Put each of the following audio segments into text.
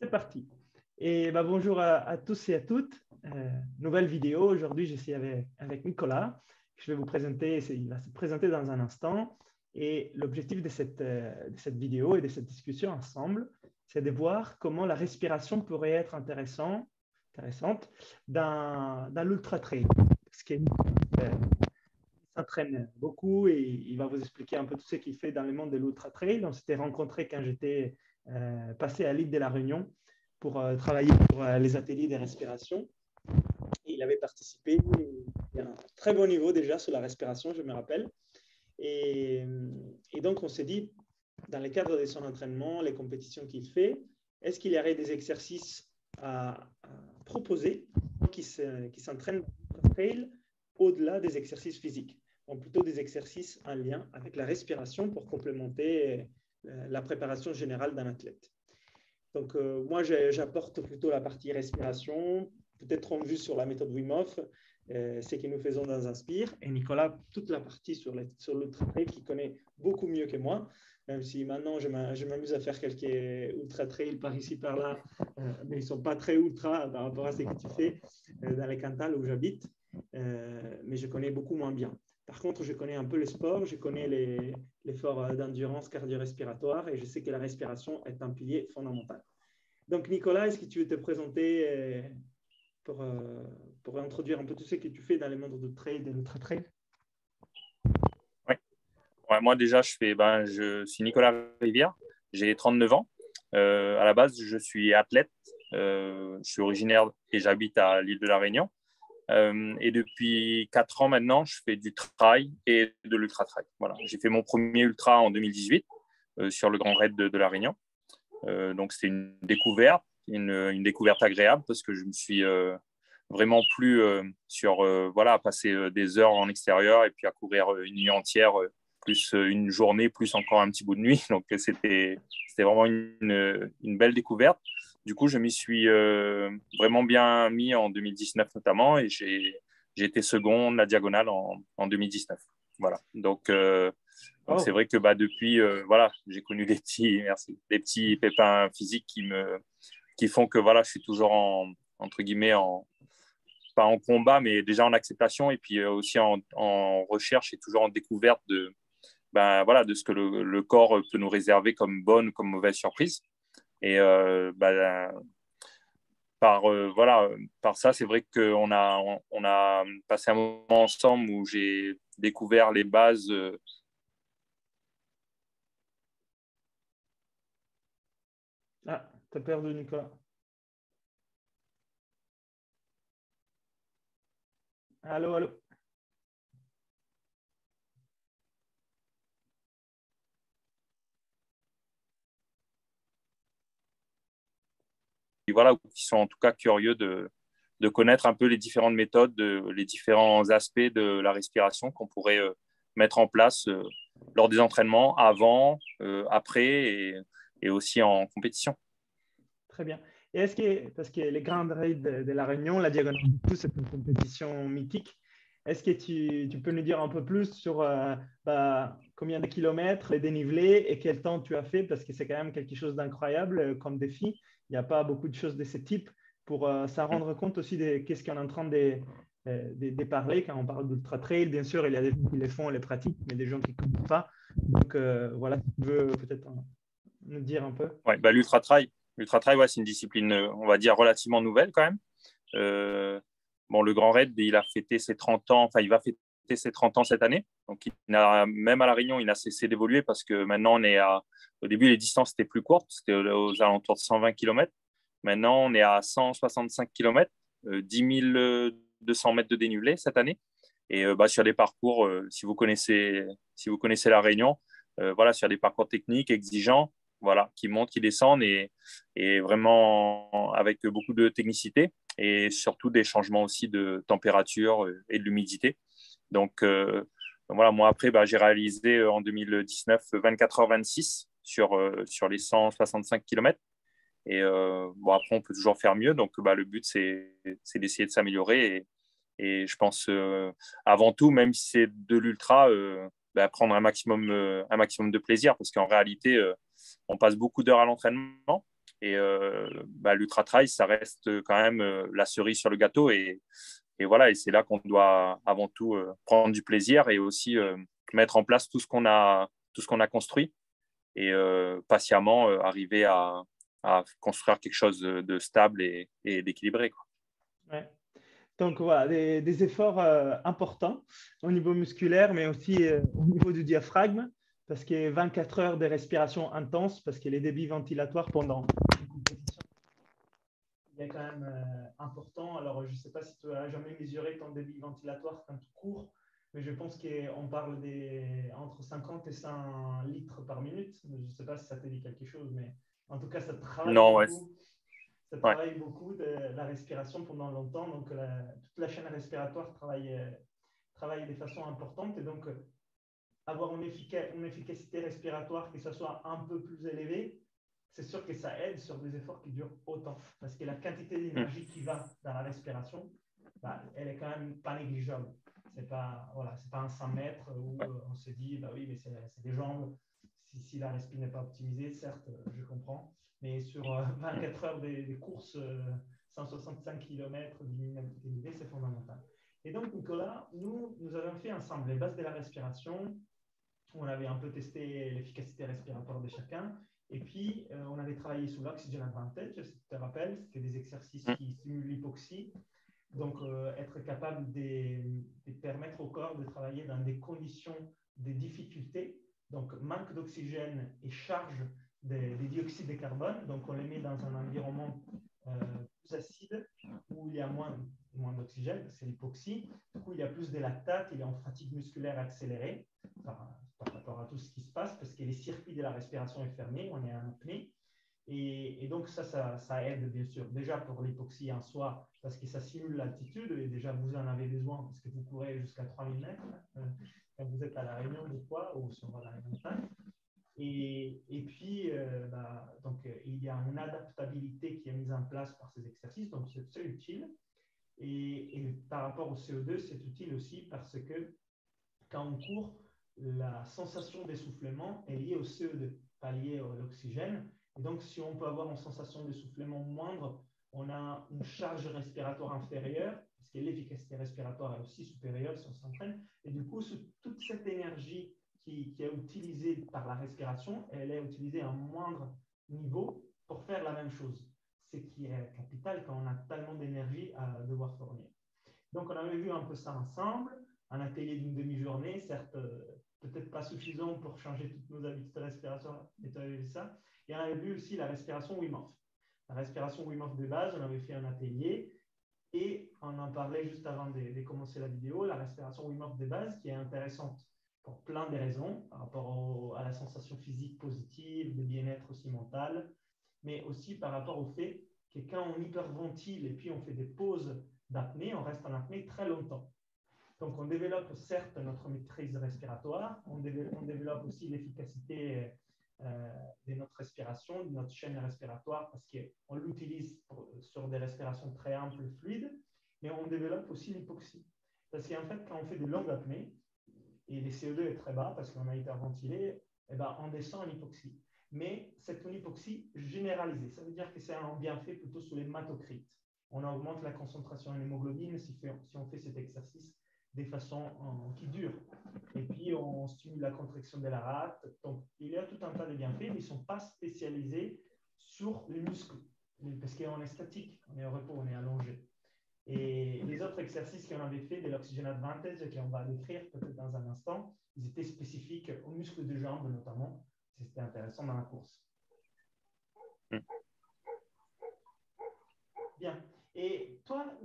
C'est parti. Et bonjour à tous et à toutes. Nouvelle vidéo. Aujourd'hui, je suis avec Nicolas. Je vais vous présenter, il va se présenter dans un instant. Et l'objectif de cette vidéo et de cette discussion ensemble, c'est de voir comment la respiration pourrait être intéressante dans l'ultra trail. Parce qu'il s'entraîne beaucoup et il va vous expliquer un peu tout ce qu'il fait dans le monde de l'ultra trail. On s'était rencontrés quand j'étais passé à l'île de la Réunion pour travailler pour les ateliers de respiration. Et il avait participé à un très bon niveau déjà sur la respiration, je me rappelle. Et donc, on s'est dit, dans le cadre de son entraînement, les compétitions qu'il fait, est-ce qu'il y aurait des exercices à proposer qui s'entraînent en trail au-delà des exercices physiques, donc plutôt des exercices en lien avec la respiration pour complémenter la préparation générale d'un athlète. Donc, moi, j'apporte plutôt la partie respiration, peut-être en vue sur la méthode Wim Hof, ce que nous faisons dans Inspire. Et Nicolas, toute la partie sur l'ultra trail qu'il connaît beaucoup mieux que moi, même si maintenant je m'amuse à faire quelques ultra trails par ici, par là, mais ils ne sont pas très ultra par rapport à ce que tu fais dans les Cantal où j'habite, mais je connais beaucoup moins bien. Par contre, je connais un peu le sport, je connais l'effort d'endurance cardio-respiratoire et je sais que la respiration est un pilier fondamental. Donc, Nicolas, est-ce que tu veux te présenter pour introduire un peu tout ce que tu fais dans les mondes de trail, de l'ultra-trail? Oui. Ouais, moi, déjà, je suis Nicolas Rivière, j'ai 39 ans. À la base, je suis athlète. Je suis originaire et j'habite à l'île de la Réunion. Et depuis 4 ans maintenant, je fais du trail et de l'ultra-trail. Voilà. J'ai fait mon premier ultra en 2018 sur le Grand Raid de la Réunion. Donc, c'était une découverte agréable parce que je me suis vraiment plu à passer des heures en extérieur et puis à courir une nuit entière, plus une journée, plus encore un petit bout de nuit. Donc, c'était vraiment une belle découverte. Du coup, je m'y suis vraiment bien mis en 2019 notamment et j'ai été second de la diagonale en 2019. Voilà. Donc, c'est vrai que depuis, j'ai connu des petits pépins physiques qui font que je suis toujours entre guillemets, pas en combat, mais déjà en acceptation et puis aussi en recherche et toujours en découverte de ce que le corps peut nous réserver comme bonne ou comme mauvaise surprise. Et par ça, c'est vrai qu'on a passé un moment ensemble où j'ai découvert les bases. Ah, t'as perdu Nicolas. Allô, allô. Qui sont en tout cas curieux de connaître un peu les différentes méthodes, les différents aspects de la respiration qu'on pourrait mettre en place lors des entraînements, avant, après et aussi en compétition. Très bien. Et parce que les grandes raids de la Réunion, la Diagonale du Fou, c'est une compétition mythique. Est-ce que tu peux nous dire un peu plus sur combien de kilomètres, les dénivelés et quel temps tu as fait? Parce que c'est quand même quelque chose d'incroyable comme défi. Il n'y a pas beaucoup de choses de ce type pour s'en rendre compte aussi de qu'est-ce qu'on est en train de parler quand on parle d'ultra trail. Bien sûr, il y a des gens qui les font, les pratiquent, mais des gens qui ne connaissent pas. Donc voilà, si tu veux peut-être nous dire un peu. Ouais, l'ultra trail, c'est une discipline, on va dire, relativement nouvelle quand même. Le Grand Raid, il a fêté ses 30 ans, enfin, il va fêter ses 30 ans cette année. Donc, même à La Réunion, il n'a cessé d'évoluer parce que maintenant, au début, les distances étaient plus courtes, c'était aux alentours de 120 km. Maintenant, on est à 165 km, 10 200 mètres de dénivelé cette année. Et sur des parcours, si vous connaissez La Réunion, sur des parcours techniques, exigeants, qui montent, qui descendent et vraiment avec beaucoup de technicité et surtout des changements aussi de température et de l'humidité. Donc, moi après, j'ai réalisé en 2019 24h26 sur les 165 km. Et après, on peut toujours faire mieux. Donc, le but, c'est d'essayer de s'améliorer. Et je pense, avant tout, même si c'est de l'ultra, prendre un maximum de plaisir. Parce qu'en réalité, on passe beaucoup d'heures à l'entraînement. Et l'ultra-trail, ça reste quand même la cerise sur le gâteau. Et voilà, et c'est là qu'on doit avant tout prendre du plaisir et aussi mettre en place tout ce qu'on a construit et patiemment arriver à construire quelque chose de stable et d'équilibré, quoi. Ouais. Donc voilà, des efforts importants au niveau musculaire, mais aussi au niveau du diaphragme, parce que 24 heures de respiration intense, parce que les débits ventilatoires pendant une compétition, il est quand même important. Alors, je ne sais pas si tu as jamais mesuré ton débit ventilatoire quand tu cours, mais je pense qu'on parle entre 50 et 100 litres par minute. Je ne sais pas si ça te dit quelque chose, mais en tout cas, ça travaille Non, ouais. beaucoup. Ça Ouais. travaille beaucoup de la respiration pendant longtemps. Donc, toute la chaîne respiratoire travaille de façon importante. Et donc, avoir une efficacité respiratoire qui soit un peu plus élevée, c'est sûr que ça aide sur des efforts qui durent autant. Parce que la quantité d'énergie qui va dans la respiration, elle est quand même pas négligeable. C'est pas, voilà, c'est pas un 100 mètres où on se dit, oui, mais c'est des jambes. Si la respiration n'est pas optimisée, certes, je comprends. Mais sur 24 heures des courses, 165 km, d'immunité, c'est fondamental. Et donc, Nicolas, nous avons fait ensemble les bases de la respiration. On avait un peu testé l'efficacité respiratoire de chacun. Et puis, on avait travaillé sur l'oxygen advantage, si tu te rappelles, c'était des exercices qui stimulent l'hypoxie. Donc, être capable de permettre au corps de travailler dans des conditions de difficulté, donc manque d'oxygène et charge des dioxydes de carbone. Donc, on les met dans un environnement plus acide où il y a moins d'oxygène, c'est l'hypoxie. Du coup, il y a plus de lactate, il est en fatigue musculaire accélérée par rapport à tout ce qui se passe parce que les circuits de la respiration sont fermés, on est en apnée. Et donc, ça aide, bien sûr, déjà pour l'hypoxie en soi, parce que ça simule l'altitude, et déjà, vous en avez besoin parce que vous courez jusqu'à 3000 mètres quand vous êtes à La Réunion, des fois, ou si on va dans les montagnes. Et puis, donc, il y a une adaptabilité qui est mise en place par ces exercices, donc c'est utile. Et par rapport au CO2, c'est utile aussi parce que quand on court, la sensation d'essoufflement est liée au CO2, pas liée à l'oxygène. Et donc, si on peut avoir une sensation d'essoufflement moindre, on a une charge respiratoire inférieure, parce que l'efficacité respiratoire est aussi supérieure si on s'entraîne. Et du coup, toute cette énergie qui est utilisée par la respiration, elle est utilisée à un moindre niveau pour faire la même chose. Ce qui est capital quand on a tellement d'énergie à devoir fournir. Donc, on avait vu un peu ça ensemble, un atelier d'une demi-journée, certes, peut-être pas suffisant pour changer toutes nos habitudes de respiration, mais tu avais vu ça. Et on avait vu aussi la respiration Wim Hof. La respiration Wim Hof de base, on avait fait un atelier et on en parlait juste avant de commencer la vidéo, la respiration Wim Hof de base qui est intéressante pour plein de raisons, par rapport à la sensation physique positive, de bien-être aussi mental, mais aussi par rapport au fait que quand on hyperventile et puis on fait des pauses d'apnée, on reste en apnée très longtemps. Donc, on développe certes notre maîtrise respiratoire, on développe aussi l'efficacité de notre respiration, de notre chaîne respiratoire, parce qu'on l'utilise sur des respirations très amples, fluides, mais on développe aussi l'hypoxie. Parce qu'en fait, quand on fait de longues apnées, et le CO2 est très bas parce qu'on a hyperventilé, eh ben, on descend en hypoxie. Mais c'est une hypoxie généralisée. Ça veut dire que c'est un bienfait plutôt sur l'hématocrite. On augmente la concentration en hémoglobine si on fait cet exercice de façon qui dure. Et puis, on stimule la contraction de la rate. Donc, il y a tout un tas de bienfaits, mais ils ne sont pas spécialisés sur les muscles. Parce qu'on est statique, on est au repos, on est allongé. Et les autres exercices qu'on avait fait de l'oxygen advantage, qu'on va décrire peut-être dans un instant, ils étaient spécifiques aux muscles de jambes notamment. C'était intéressant dans la course. Bien. Et toi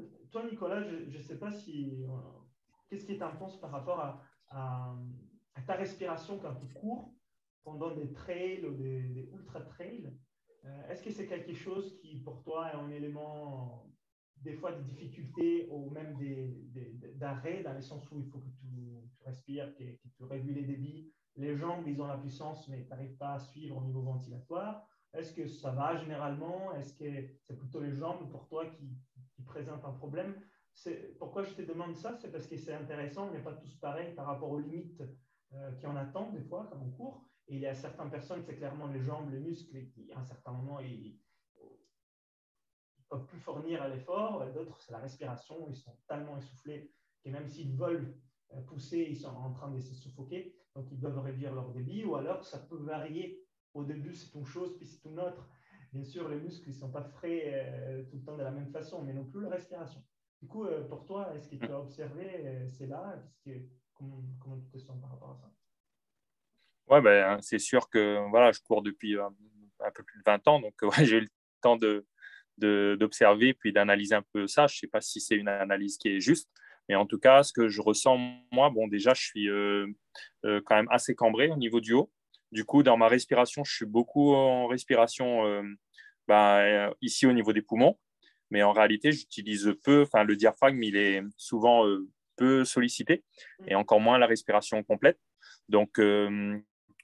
Nicolas, je ne sais pas si... qu'est-ce que tu en penses par rapport à ta respiration quand tu cours pendant des trails ou des ultra-trails? Est-ce que c'est quelque chose qui, pour toi, est un élément, des fois, de difficulté ou même d'arrêt, dans le sens où il faut que tu respires, que tu réduis les débits? Les jambes, ils ont la puissance, mais tu n'arrives pas à suivre au niveau ventilatoire. Est-ce que ça va généralement? Est-ce que c'est plutôt les jambes pour toi qui présentent un problème? Pourquoi je te demande ça? C'est parce que c'est intéressant, on n'est pas tous pareils par rapport aux limites qu'on attend des fois quand on court. Et il y a certaines personnes, c'est clairement les jambes, les muscles, qui à un certain moment, peuvent plus fournir à l'effort. D'autres, c'est la respiration. Ils sont tellement essoufflés que même s'ils veulent pousser, ils sont en train de se suffoquer. Donc, ils doivent réduire leur débit. Ou alors, ça peut varier. Au début, c'est une chose, puis c'est une autre. Bien sûr, les muscles ne sont pas frais tout le temps de la même façon, mais non plus la respiration. Du coup, pour toi, est-ce que tu as observé c'est là comment tu te sens par rapport à ça? Ouais, ben, c'est sûr que voilà, je cours depuis un peu plus de 20 ans, donc ouais, j'ai eu le temps d'observer puis d'analyser un peu ça. Je ne sais pas si c'est une analyse qui est juste, mais en tout cas, ce que je ressens, moi, bon, déjà, je suis quand même assez cambré au niveau du haut. Du coup, dans ma respiration, je suis beaucoup en respiration ici au niveau des poumons, mais en réalité, j'utilise peu, enfin, le diaphragme, il est souvent peu sollicité et encore moins la respiration complète. Donc,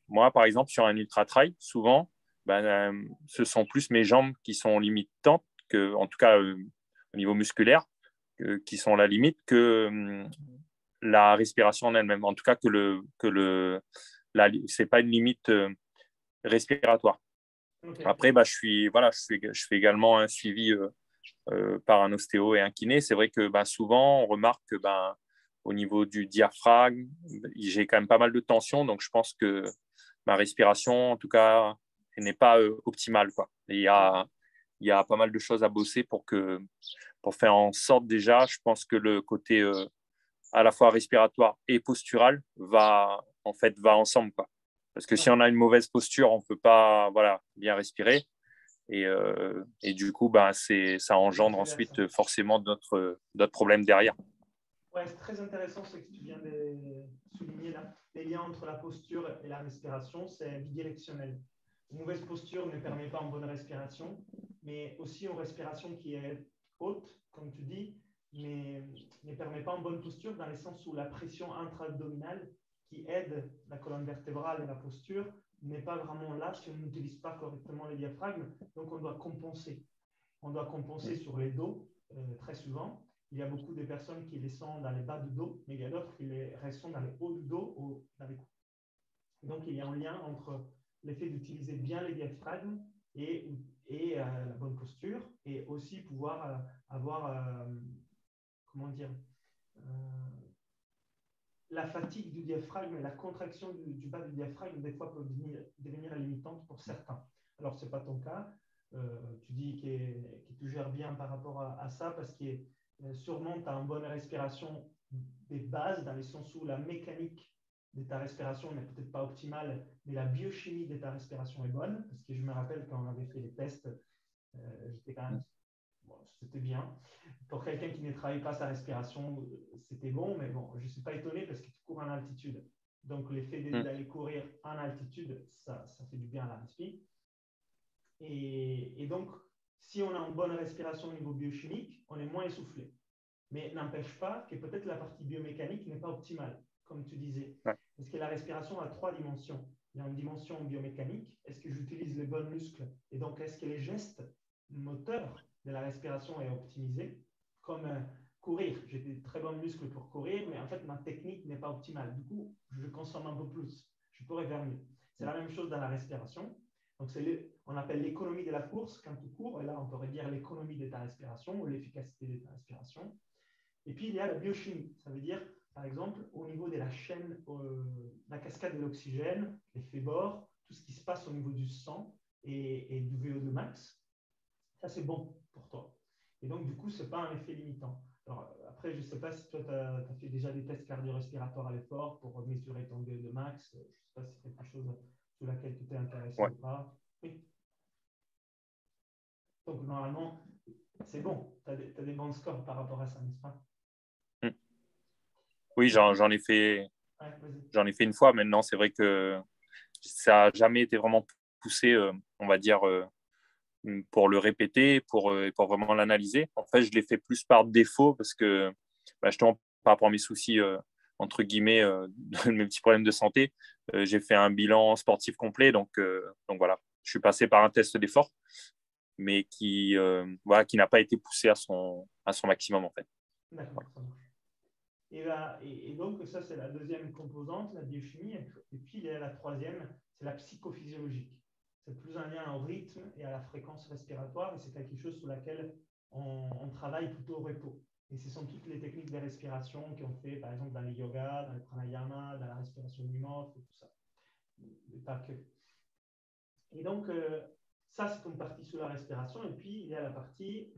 moi, par exemple, sur un ultra-trail, souvent, ce sont plus mes jambes qui sont limitantes, en tout cas au niveau musculaire, qui sont la limite, que la respiration en elle-même. En tout cas, c'est pas une limite respiratoire. Okay. Après, je fais également un suivi par un ostéo et un kiné. C'est vrai que souvent, on remarque que au niveau du diaphragme, j'ai quand même pas mal de tension, donc je pense que ma respiration, en tout cas, n'est pas optimale, quoi. Et il y a pas mal de choses à bosser pour faire en sorte déjà, je pense que le côté à la fois respiratoire et postural va ensemble, quoi. Parce que si on a une mauvaise posture, on ne peut pas bien respirer. Et du coup, ça engendre ensuite forcément d'autres problèmes derrière. Ouais, c'est très intéressant ce que tu viens de souligner là. Les liens entre la posture et la respiration, c'est bidirectionnel. Une mauvaise posture ne permet pas une bonne respiration, mais aussi une respiration qui est haute, comme tu dis, mais ne permet pas une bonne posture dans le sens où la pression intra-abdominale qui aide la colonne vertébrale et la posture n'est pas vraiment là si on n'utilise pas correctement le diaphragme. Donc, on doit compenser. On doit compenser sur les dos très souvent. Il y a beaucoup de personnes qui les sont dans les bas du dos, mais il y a d'autres qui les restent dans les hauts du dos ou dans les coudes. Donc, il y a un lien entre l'effet d'utiliser bien les diaphragmes et la bonne posture, et aussi pouvoir avoir, comment dire, la fatigue du diaphragme et la contraction du bas du diaphragme, des fois, peuvent devenir limitantes pour certains. Alors, ce n'est pas ton cas. Tu dis que tu gères bien par rapport à ça parce que sûrement tu as une bonne respiration des bases, dans le sens où la mécanique de ta respiration n'est peut-être pas optimale, mais la biochimie de ta respiration est bonne. Parce que je me rappelle quand on avait fait les tests, j'étais quand même, bon, c'était bien. Pour quelqu'un qui ne travaille pas sa respiration, c'était bon, mais bon, je ne suis pas étonné parce que tu cours en altitude. Donc, l'effet d'aller courir en altitude, ça fait du bien à la respiration. Et donc, si on a une bonne respiration au niveau biochimique, on est moins essoufflé. Mais n'empêche pas que peut-être la partie biomécanique n'est pas optimale, comme tu disais. Ouais. Parce que la respiration a trois dimensions. Il y a une dimension biomécanique. Est-ce que j'utilise les bons muscles? Et donc, est-ce que les gestes moteurs de la respiration est optimisé? Comme courir. J'ai des très bons muscles pour courir, mais en fait, ma technique n'est pas optimale. Du coup, je consomme un peu plus. Je pourrais faire mieux. C'est la même chose dans la respiration. Donc, on appelle l'économie de la course quand tu cours. Et là, on pourrait dire l'économie de ta respiration ou l'efficacité de ta respiration. Et puis, il y a la biochimie. Ça veut dire, par exemple, au niveau de la chaîne, la cascade de l'oxygène, l'effet bord, tout ce qui se passe au niveau du sang et du VO2 max, ça, c'est bon pour toi. Et donc, du coup, ce n'est pas un effet limitant. Alors, après, je ne sais pas si toi, tu as fait déjà des tests cardio-respiratoires à l'effort pour mesurer ton VO2 max. Je ne sais pas si c'est quelque chose sur laquelle tu t'es intéressé Ouais. ou pas. Oui. Donc, normalement, c'est bon. Tu as des bons scores par rapport à ça, n'est-ce pas? Oui, Donc, ouais, j'en ai fait une fois. Maintenant, c'est vrai que ça n'a jamais été vraiment poussé, on va dire, pour le répéter, pour vraiment l'analyser. En fait, je l'ai fait plus par défaut parce que, justement, par rapport à mes soucis, entre guillemets, de mes petits problèmes de santé, j'ai fait un bilan sportif complet. Donc voilà, je suis passé par un test d'effort, mais qui n'a pas été poussé à son maximum, en fait. d'accord, ça marche. Et donc, ça, c'est la deuxième composante, la biochimie. Et puis, il y a la troisième, c'est la psychophysiologique. C'est plus un lien au rythme et à la fréquence respiratoire. Et c'est quelque chose sur laquelle on travaille plutôt au repos. Et ce sont toutes les techniques de respiration qu'on fait, par exemple, dans les yogas, dans le pranayama, dans la respiration Wim Hof et tout ça. Mais pas que. Et donc, ça, c'est une partie sur la respiration. Et puis, il y a la partie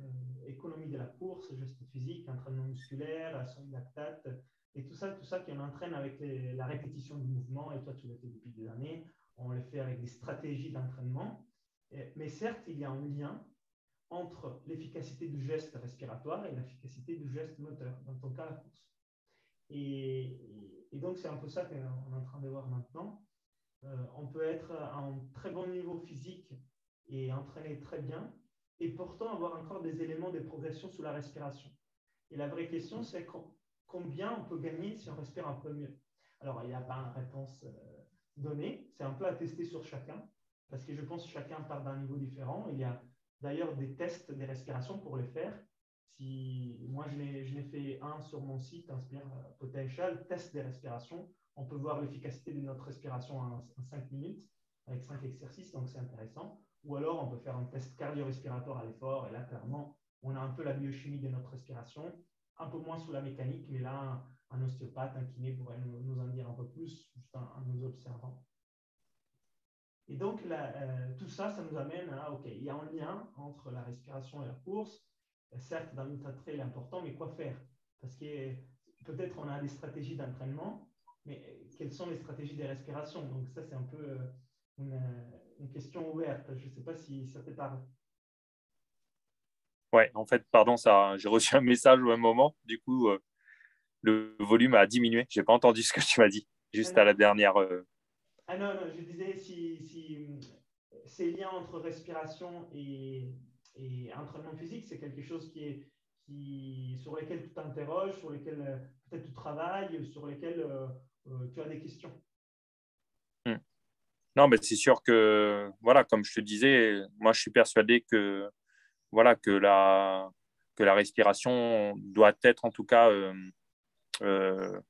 économie de la course, gestes physiques, entraînement musculaire, son lactate, et tout ça qu'on entraîne avec la répétition du mouvement. Et toi, tu l'as fait depuis des années. On le fait avec des stratégies d'entraînement. Mais certes, il y a un lien entre l'efficacité du geste respiratoire et l'efficacité du geste moteur, dans ton cas, la course. Et donc, c'est un peu ça qu'on est en train de voir maintenant. On peut être à un très bon niveau physique et entraîner très bien, et pourtant avoir encore des éléments de progression sous la respiration. Et la vraie question, c'est combien on peut gagner si on respire un peu mieux. Alors, il n'y a pas une réponse donnée, c'est un peu à tester sur chacun, parce que je pense que chacun part d'un niveau différent. Il y a d'ailleurs des tests de respiration pour le faire. Moi, je n'ai fait un sur mon site, Inspire Potential, test de respiration. On peut voir l'efficacité de notre respiration en 5 minutes avec 5 exercices, donc c'est intéressant. Ou alors, on peut faire un test cardio-respiratoire à l'effort, et là, clairement, on a un peu la biochimie de notre respiration, un peu moins sous la mécanique, mais là, un ostéopathe, un kiné pourrait nous en dire un peu plus, juste en nous observant. Et donc, tout ça, ça nous amène à, OK, il y a un lien entre la respiration et la course. Certes, dans l'ultra trail, important, mais quoi faire? Parce que peut-être on a des stratégies d'entraînement, mais quelles sont les stratégies de respiration? Donc, ça, c'est un peu une question ouverte. Je ne sais pas si ça te parle. Ouais, en fait, pardon, j'ai reçu un message au même moment. Du coup, le volume a diminué. Je n'ai pas entendu ce que tu m'as dit, Ah juste à non, la dernière. non, je disais si ces liens entre respiration et entraînement physique, c'est quelque chose sur lequel tu t'interroges, sur lequel peut-être tu travailles, sur lequel tu as des questions. Hmm. Non, mais c'est sûr que, voilà, comme je te disais, moi, je suis persuadé que, voilà, que la respiration doit être en tout cas euh,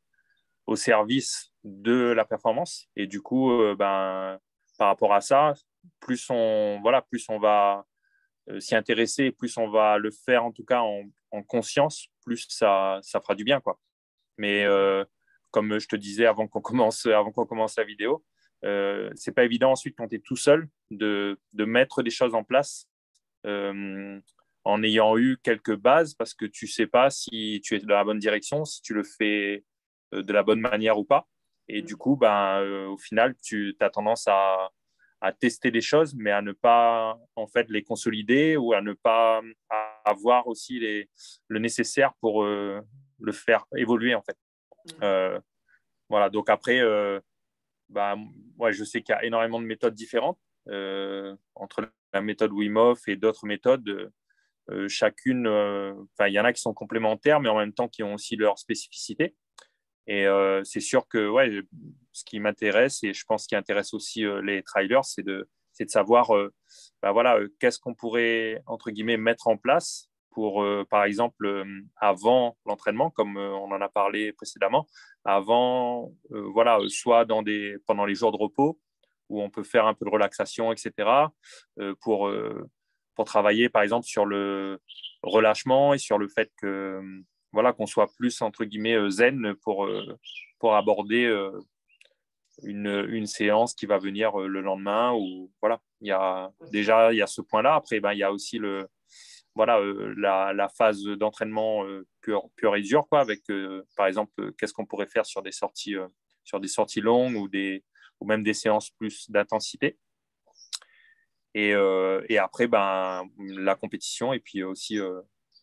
au service de la performance. Et du coup, par rapport à ça, plus on va s'y intéresser, plus on va le faire en tout cas en conscience, plus ça fera du bien, quoi. Mais comme je te disais avant qu'on commence la vidéo, c'est pas évident ensuite quand tu es tout seul de mettre des choses en place en ayant eu quelques bases parce que tu sais pas si tu es dans la bonne direction, si tu le fais de la bonne manière ou pas. Et du coup, au final, tu as tendance à tester des choses, mais à ne pas en fait les consolider ou à ne pas avoir aussi le nécessaire pour le faire évoluer en fait. Euh, voilà, donc après, ouais, je sais qu'il y a énormément de méthodes différentes entre la méthode Wim Hof et d'autres méthodes. Chacune, il y en a qui sont complémentaires, mais en même temps qui ont aussi leur spécificité. Et c'est sûr que ouais, ce qui m'intéresse, et je pense qui intéresse aussi les trailers, c'est de savoir voilà, qu'est-ce qu'on pourrait, entre guillemets, mettre en place pour, par exemple, avant l'entraînement, comme on en a parlé précédemment, avant, voilà, soit pendant les jours de repos, où on peut faire un peu de relaxation, etc., pour travailler, par exemple, sur le relâchement et sur le fait que voilà, qu'on soit plus, entre guillemets, zen pour aborder une séance qui va venir le lendemain. Ou, voilà, il y a ce point-là. Après, il y a aussi voilà, la phase d'entraînement pure et dure, quoi, avec, par exemple, qu'est-ce qu'on pourrait faire sur des sorties longues ou même des séances plus d'intensité. Et après, la compétition et puis aussi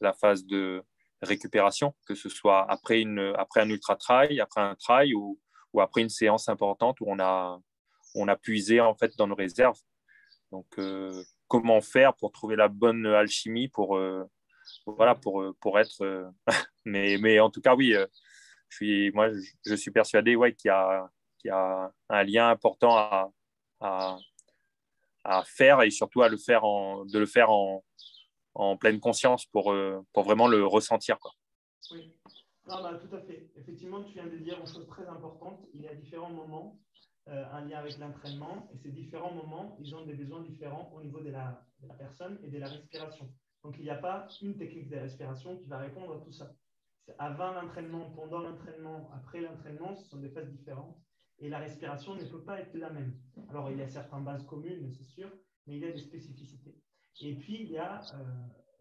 la phase de récupération, que ce soit après un ultra trail, après un trail ou après une séance importante où on a puisé en fait dans nos réserves. Donc, comment faire pour trouver la bonne alchimie voilà, pour être. Mais en tout cas, oui, je suis persuadé ouais, qu'il y a un lien important à, à faire et surtout de le faire en pleine conscience pour vraiment le ressentir, quoi. Oui, non, tout à fait. Effectivement, tu viens de dire une chose très importante. Il y a différents moments en lien avec l'entraînement et ces différents moments, ils ont des besoins différents au niveau de la personne et de la respiration. Donc, il n'y a pas une technique de respiration qui va répondre à tout ça. Avant l'entraînement, pendant l'entraînement, après l'entraînement, ce sont des phases différentes. Et la respiration ne peut pas être la même. Alors, il y a certaines bases communes, c'est sûr, mais il y a des spécificités. Et puis, il y a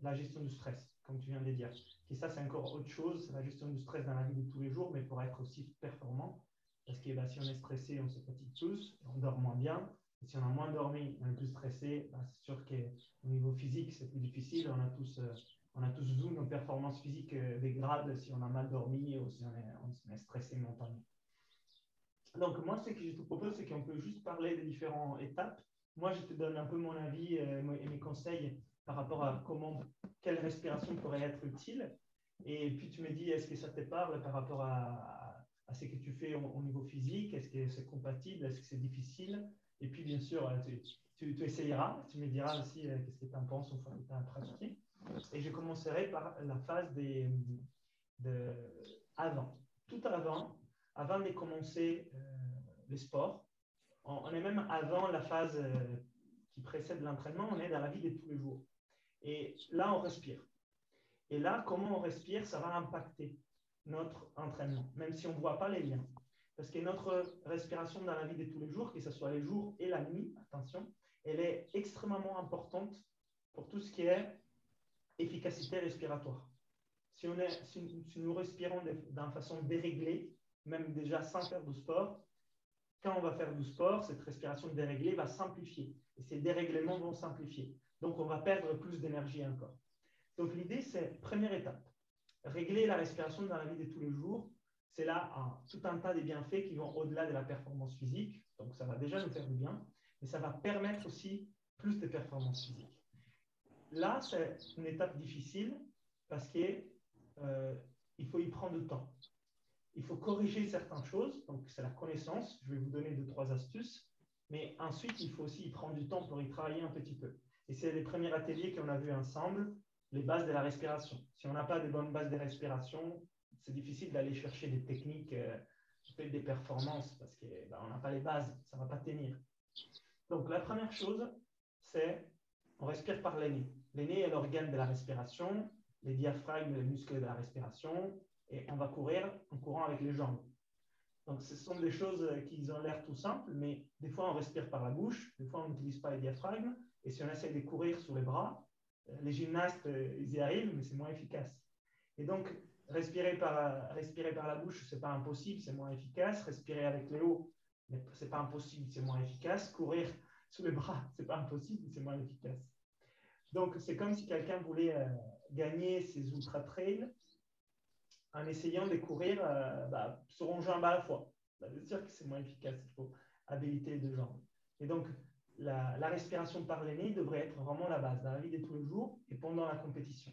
la gestion du stress, comme tu viens de le dire. Et ça, c'est encore autre chose, c'est la gestion du stress dans la vie de tous les jours, mais pour être aussi performant. Parce que si on est stressé, on se fatigue plus, on dort moins bien. Et si on a moins dormi, on est plus stressé, c'est sûr qu'au niveau physique, c'est plus difficile. On a tous vu nos performances physiques dégradent si on a mal dormi ou si on est stressé mentalement. Donc, moi, ce que je te propose, c'est qu'on peut juste parler des différentes étapes. Moi, je te donne un peu mon avis et mes conseils par rapport à quelle respiration pourrait être utile. Et puis, tu me dis, est-ce que ça te parle par rapport à ce que tu fais au niveau physique? Est-ce que c'est compatible? Est-ce que c'est difficile? Et puis, bien sûr, tu essayeras. Tu me diras aussi qu'est-ce que tu en penses une fois que tu as pratiqué. Et je commencerai par la phase avant. Tout avant de commencer le sport. On est même avant la phase qui précède l'entraînement, on est dans la vie de tous les jours. Et là, on respire. Et là, comment on respire, ça va impacter notre entraînement, même si on ne voit pas les liens. Parce que notre respiration dans la vie de tous les jours, que ce soit les jours et la nuit, attention, elle est extrêmement importante pour tout ce qui est efficacité respiratoire. Si nous respirons d'une façon déréglée, même déjà sans faire de sport, quand on va faire du sport, cette respiration déréglée va s'amplifier. Et ces dérèglements vont s'amplifier. Donc, on va perdre plus d'énergie encore. Donc, l'idée, c'est, première étape, régler la respiration dans la vie de tous les jours. C'est là tout un tas de bienfaits qui vont au-delà de la performance physique. Donc, ça va déjà nous faire du bien, mais ça va permettre aussi plus de performance physique. Là, c'est une étape difficile parce qu'il faut y prendre du temps. Il faut corriger certaines choses, donc c'est la connaissance. Je vais vous donner 2-3 astuces, mais ensuite, il faut aussi y prendre du temps pour y travailler un petit peu. Et c'est les premiers ateliers qu'on a vus ensemble, les bases de la respiration. Si on n'a pas de bonnes bases de respiration, c'est difficile d'aller chercher des techniques, des performances, parce qu'on n'a pas les bases, ça ne va pas tenir. Donc, la première chose, c'est on respire par le nez. Le nez est l'organe de la respiration, les diaphragmes, les muscles de la respiration, et on va courir en courant avec les jambes. Donc, ce sont des choses qui ont l'air tout simples, mais des fois, on respire par la bouche, des fois, on n'utilise pas les diaphragmes, et si on essaie de courir sur les bras, les gymnastes, ils y arrivent, mais c'est moins efficace. Et donc, respirer par la bouche, ce n'est pas impossible, c'est moins efficace. Respirer avec les hauts, ce n'est pas impossible, c'est moins efficace. Courir sous les bras, ce n'est pas impossible, c'est moins efficace. Donc, c'est comme si quelqu'un voulait gagner ses ultra-trails en essayant de courir sur une jambe à la fois. C'est sûr que c'est moins efficace, il faut habiliter les deux jambes. Et donc, la respiration par le nez devrait être vraiment la base dans la vie de tous les jours et pendant la compétition.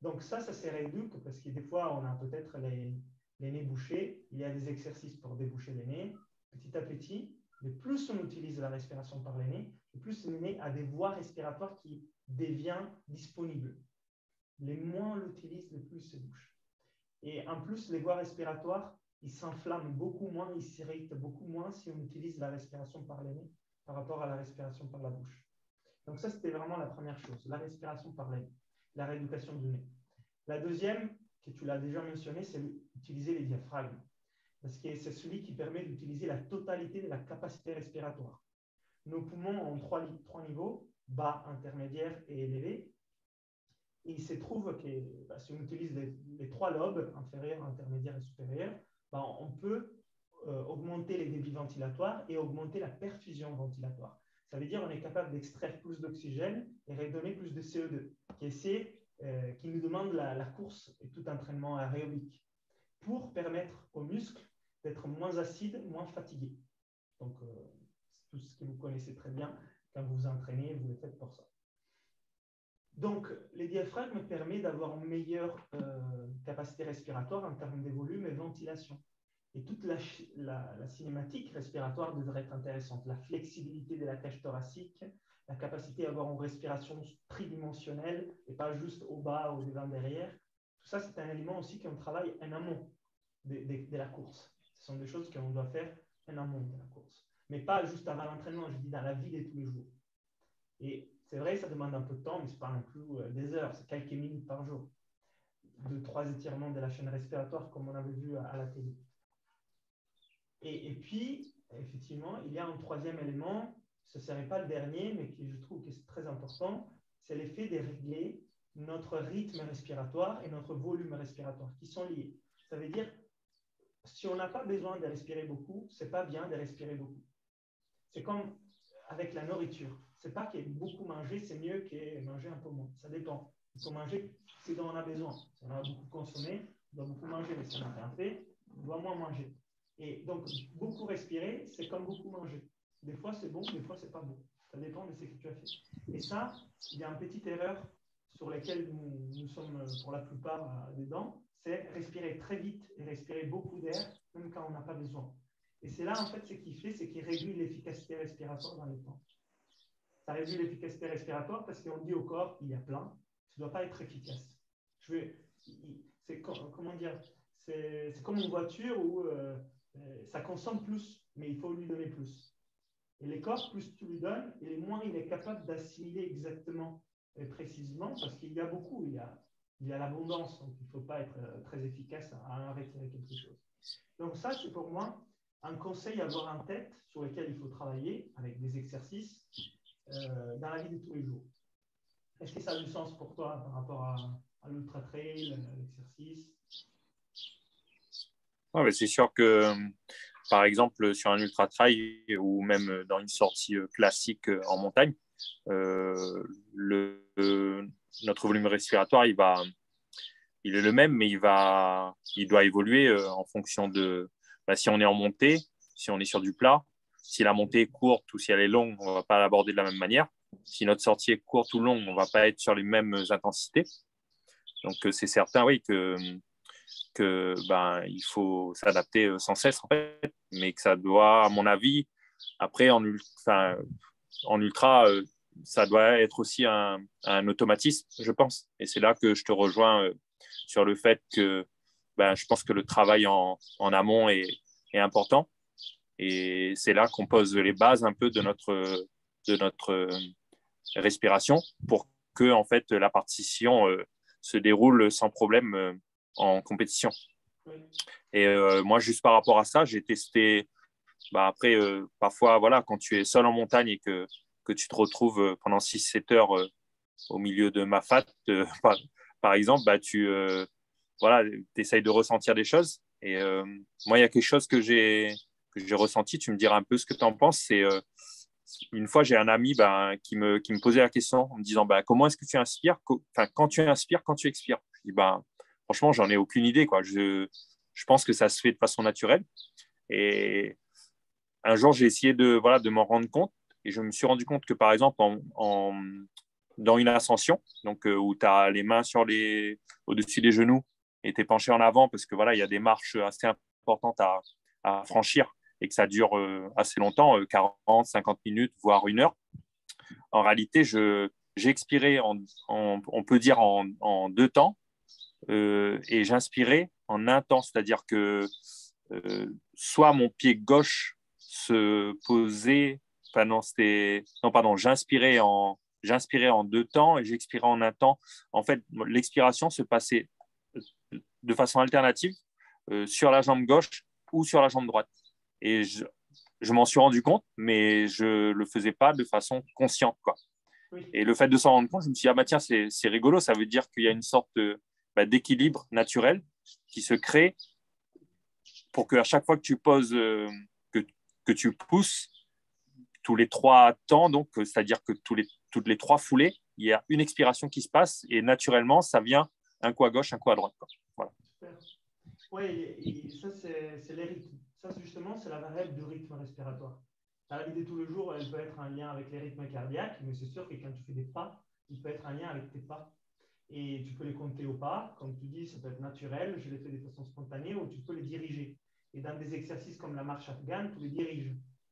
Donc ça se rééduque parce que des fois, on a peut-être les nez bouchés. Il y a des exercices pour déboucher les nez. Petit à petit, le plus on utilise la respiration par les nez, le plus le nez a des voies respiratoires qui deviennent disponibles. Les moins on l'utilise, le plus se bouche. Et en plus, les voies respiratoires, ils s'enflamment beaucoup moins, ils s'irritent beaucoup moins si on utilise la respiration par les nez par rapport à la respiration par la bouche. Donc ça, c'était vraiment la première chose, la respiration par les nez, la rééducation du nez. La deuxième, que tu l'as déjà mentionné, c'est d'utiliser les diaphragmes. Parce que c'est celui qui permet d'utiliser la totalité de la capacité respiratoire. Nos poumons ont trois niveaux, bas, intermédiaire et élevé. Et il se trouve que si on utilise les trois lobes, inférieur, intermédiaire et supérieur, on peut augmenter les débits ventilatoires et augmenter la perfusion ventilatoire. Ça veut dire qu'on est capable d'extraire plus d'oxygène et redonner plus de CO2, qui nous demande la course et tout entraînement aérobique, pour permettre aux muscles d'être moins acides, moins fatigués. Donc, c'est tout ce que vous connaissez très bien. Quand vous vous entraînez, vous le faites pour ça. Donc, les diaphragmes permettent d'avoir une meilleure capacité respiratoire en termes de volume et ventilation. Et toute la cinématique respiratoire devrait être intéressante. La flexibilité de la cage thoracique, la capacité à avoir une respiration tridimensionnelle et pas juste au bas ou devant derrière. Tout ça, c'est un élément aussi qu'on travaille en amont de la course. Ce sont des choses qu'on doit faire en amont de la course. Mais pas juste avant l'entraînement, je dis dans la vie de tous les jours. Et C'est vrai, ça demande un peu de temps, mais ce n'est pas non plus des heures, c'est quelques minutes par jour. 2-3 étirements de la chaîne respiratoire, comme on avait vu à la télé. Et puis, effectivement, il y a un troisième élément, ce ne serait pas le dernier, mais qui je trouve que c'est très important, c'est l'effet de régler notre rythme respiratoire et notre volume respiratoire, qui sont liés. Ça veut dire, si on n'a pas besoin de respirer beaucoup, ce n'est pas bien de respirer beaucoup. C'est comme avec la nourriture. Ce n'est pas que beaucoup manger, c'est mieux que manger un peu moins. Ça dépend. Il faut manger ce dont on a besoin. Si on a beaucoup consommé, on doit beaucoup manger, mais si on n'a rien fait, on doit moins manger. Et donc, beaucoup respirer, c'est comme beaucoup manger. Des fois, c'est bon, des fois, c'est pas bon. Ça dépend de ce que tu as fait. Et ça, il y a une petite erreur sur laquelle nous sommes pour la plupart dedans, c'est respirer très vite et respirer beaucoup d'air, même quand on n'a pas besoin. Et c'est là, en fait, ce qu'il fait, c'est qu'il réduit l'efficacité respiratoire dans le temps. Ça réduit l'efficacité respiratoire parce qu'on dit au corps, il y a plein, tu ne dois pas être efficace. C'est comment dire, c'est comme une voiture où ça consomme plus, mais il faut lui donner plus. Et les corps, plus tu lui donnes, et moins il est capable d'assimiler exactement et précisément, parce qu'il y a beaucoup, il y a l'abondance, donc il ne faut pas être très efficace à retirer quelque chose. Donc ça, c'est pour moi un conseil à avoir en tête sur lequel il faut travailler avec des exercices dans la vie de tous les jours. Est-ce que ça a du sens pour toi par rapport à l'ultra-trail, l'exercice? Ouais, mais c'est sûr que, par exemple, sur un ultra-trail ou même dans une sortie classique en montagne, euh, notre volume respiratoire, il est le même, mais il doit évoluer en fonction de si on est en montée, si on est sur du plat, si la montée est courte ou si elle est longue, on ne va pas l'aborder de la même manière. Si notre sortie est courte ou longue, on ne va pas être sur les mêmes intensités. Donc, c'est certain, oui, que il faut s'adapter sans cesse, en fait, mais que ça doit, à mon avis, après, en ultra, ça doit être aussi un automatisme, je pense. Et c'est là que je te rejoins sur le fait que je pense que le travail en amont est important. Et c'est là qu'on pose les bases un peu de notre respiration pour que en fait, la partition se déroule sans problème en compétition. Et moi, juste par rapport à ça, j'ai testé. Après, parfois, voilà, quand tu es seul en montagne et que tu te retrouves pendant 6-7 heures au milieu de Mafat, par exemple, voilà, essayes de ressentir des choses. Et moi, il y a quelque chose que j'ai ressenti. Tu me diras un peu ce que tu en penses. C'est une fois, j'ai un ami qui me posait la question en me disant comment est-ce que tu inspires quand tu inspires, quand tu expires. Je dis franchement, j'en ai aucune idée. Quoi. Je pense que ça se fait de façon naturelle. Et un jour, j'ai essayé de m'en rendre compte et je me suis rendu compte que, par exemple, dans une ascension, donc, où tu as les mains au-dessus des genoux et tu es penché en avant parce que voilà, il y a des marches assez importantes à franchir et que ça dure assez longtemps, 40, 50 minutes, voire 1 heure. En réalité, j'ai expiré, on peut dire, en 2 temps et j'inspirais en 1 temps, c'est-à-dire que soit mon pied gauche se posait, enfin non, pardon, j'inspirais en 2 temps et j'expirais en 1 temps. En fait, l'expiration se passait de façon alternative sur la jambe gauche ou sur la jambe droite. Et je m'en suis rendu compte, mais je ne le faisais pas de façon consciente, quoi. Oui. Et le fait de s'en rendre compte, je me suis dit, tiens, c'est rigolo, ça veut dire qu'il y a une sorte d'équilibre naturel qui se crée pour qu'à chaque fois que tu poses, que tu pousses, tous les 3 temps, donc c'est-à-dire que toutes les 3 foulées, il y a une expiration qui se passe et naturellement, ça vient un coup à gauche, un coup à droite. Quoi. Voilà. Oui, et ça, c'est les rythmes. Ça, justement, c'est la variable du rythme respiratoire. La vie de tous les jours, elle peut être un lien avec les rythmes cardiaques, mais c'est sûr que quand tu fais des pas, il peut être un lien avec tes pas. Et tu peux les compter au pas. Comme tu dis, ça peut être naturel. Je les fais de façon spontanée ou tu peux les diriger. Et dans des exercices comme la marche afghane, tu les diriges.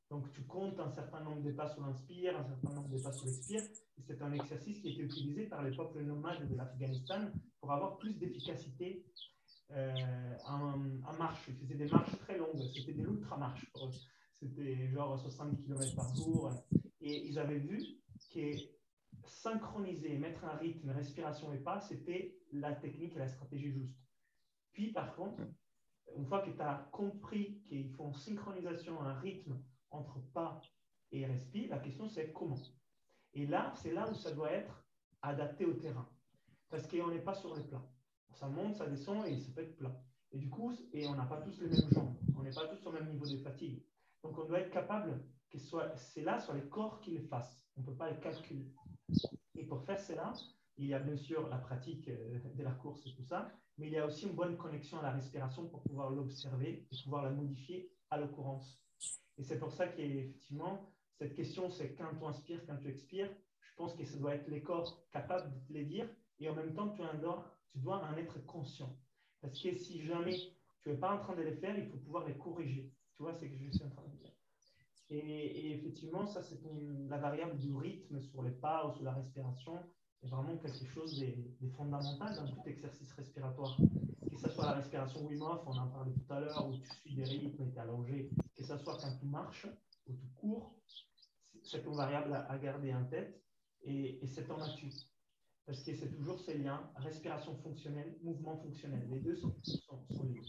Donc, tu comptes un certain nombre de pas sur l'inspire, un certain nombre de pas sur l'expire. Et c'est un exercice qui a été utilisé par les peuples nomades de l'Afghanistan pour avoir plus d'efficacité en marche. Ils faisaient des marches très longues. C'était des ultra-marches pour eux. C'était genre 70 km par jour. Et ils avaient vu que synchroniser, mettre un rythme, respiration et pas, c'était la technique et la stratégie juste. Puis, par contre, une fois que tu as compris qu'il faut une synchronisation, un rythme entre pas et respire, la question c'est comment. Et là, c'est là où ça doit être adapté au terrain. Parce qu'on n'est pas sur les plats. Ça monte, ça descend et ça peut être plat. Et du coup, on n'a pas tous les mêmes jambes. On n'est pas tous au même niveau de fatigue. Donc, on doit être capable que c'est là sur les corps qui le fassent. On ne peut pas le calculer. Et pour faire cela, il y a bien sûr la pratique de la course et tout ça, mais il y a aussi une bonne connexion à la respiration pour pouvoir l'observer et pouvoir la modifier à l'occurrence. Et c'est pour ça qu'effectivement, cette question, c'est quand tu inspires, quand tu expires. Je pense que ça doit être les corps capables de te les dire et en même temps, tu dois en être conscient. Parce que si jamais tu n'es pas en train de les faire, il faut pouvoir les corriger. Tu vois, c'est ce que je suis en train de dire. Et effectivement, ça, c'est la variable du rythme sur les pas ou sur la respiration est vraiment quelque chose de fondamental dans tout exercice respiratoire. Que ce soit la respiration Wim Hof, on en parlait tout à l'heure, où tu suis des rythmes et tu es allongé, que ce soit quand tu marches ou tu cours, c'est une variable à garder en tête et c'est ton atout. Parce que c'est toujours ces liens, respiration fonctionnelle, mouvement fonctionnel. Les deux sont liés.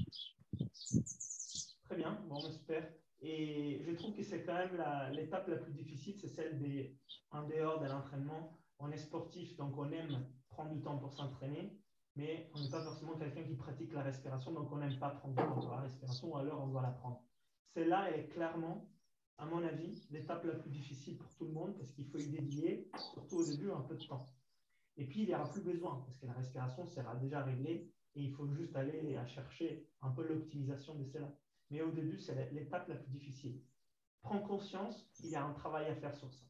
Très bien, bon, super. Et je trouve que c'est quand même l'étape la plus difficile, c'est celle en dehors de l'entraînement. On est sportif, donc on aime prendre du temps pour s'entraîner, mais on n'est pas forcément quelqu'un qui pratique la respiration, donc on n'aime pas prendre du temps pour la respiration, ou alors on doit l'apprendre. Celle-là est clairement, à mon avis, l'étape la plus difficile pour tout le monde, parce qu'il faut y dédier, surtout au début, un peu de temps. Et puis, il n'y aura plus besoin, parce que la respiration sera déjà réglée, et il faut juste aller à chercher un peu l'optimisation de cela. Mais au début, c'est l'étape la plus difficile. Prends conscience qu'il y a un travail à faire sur ça.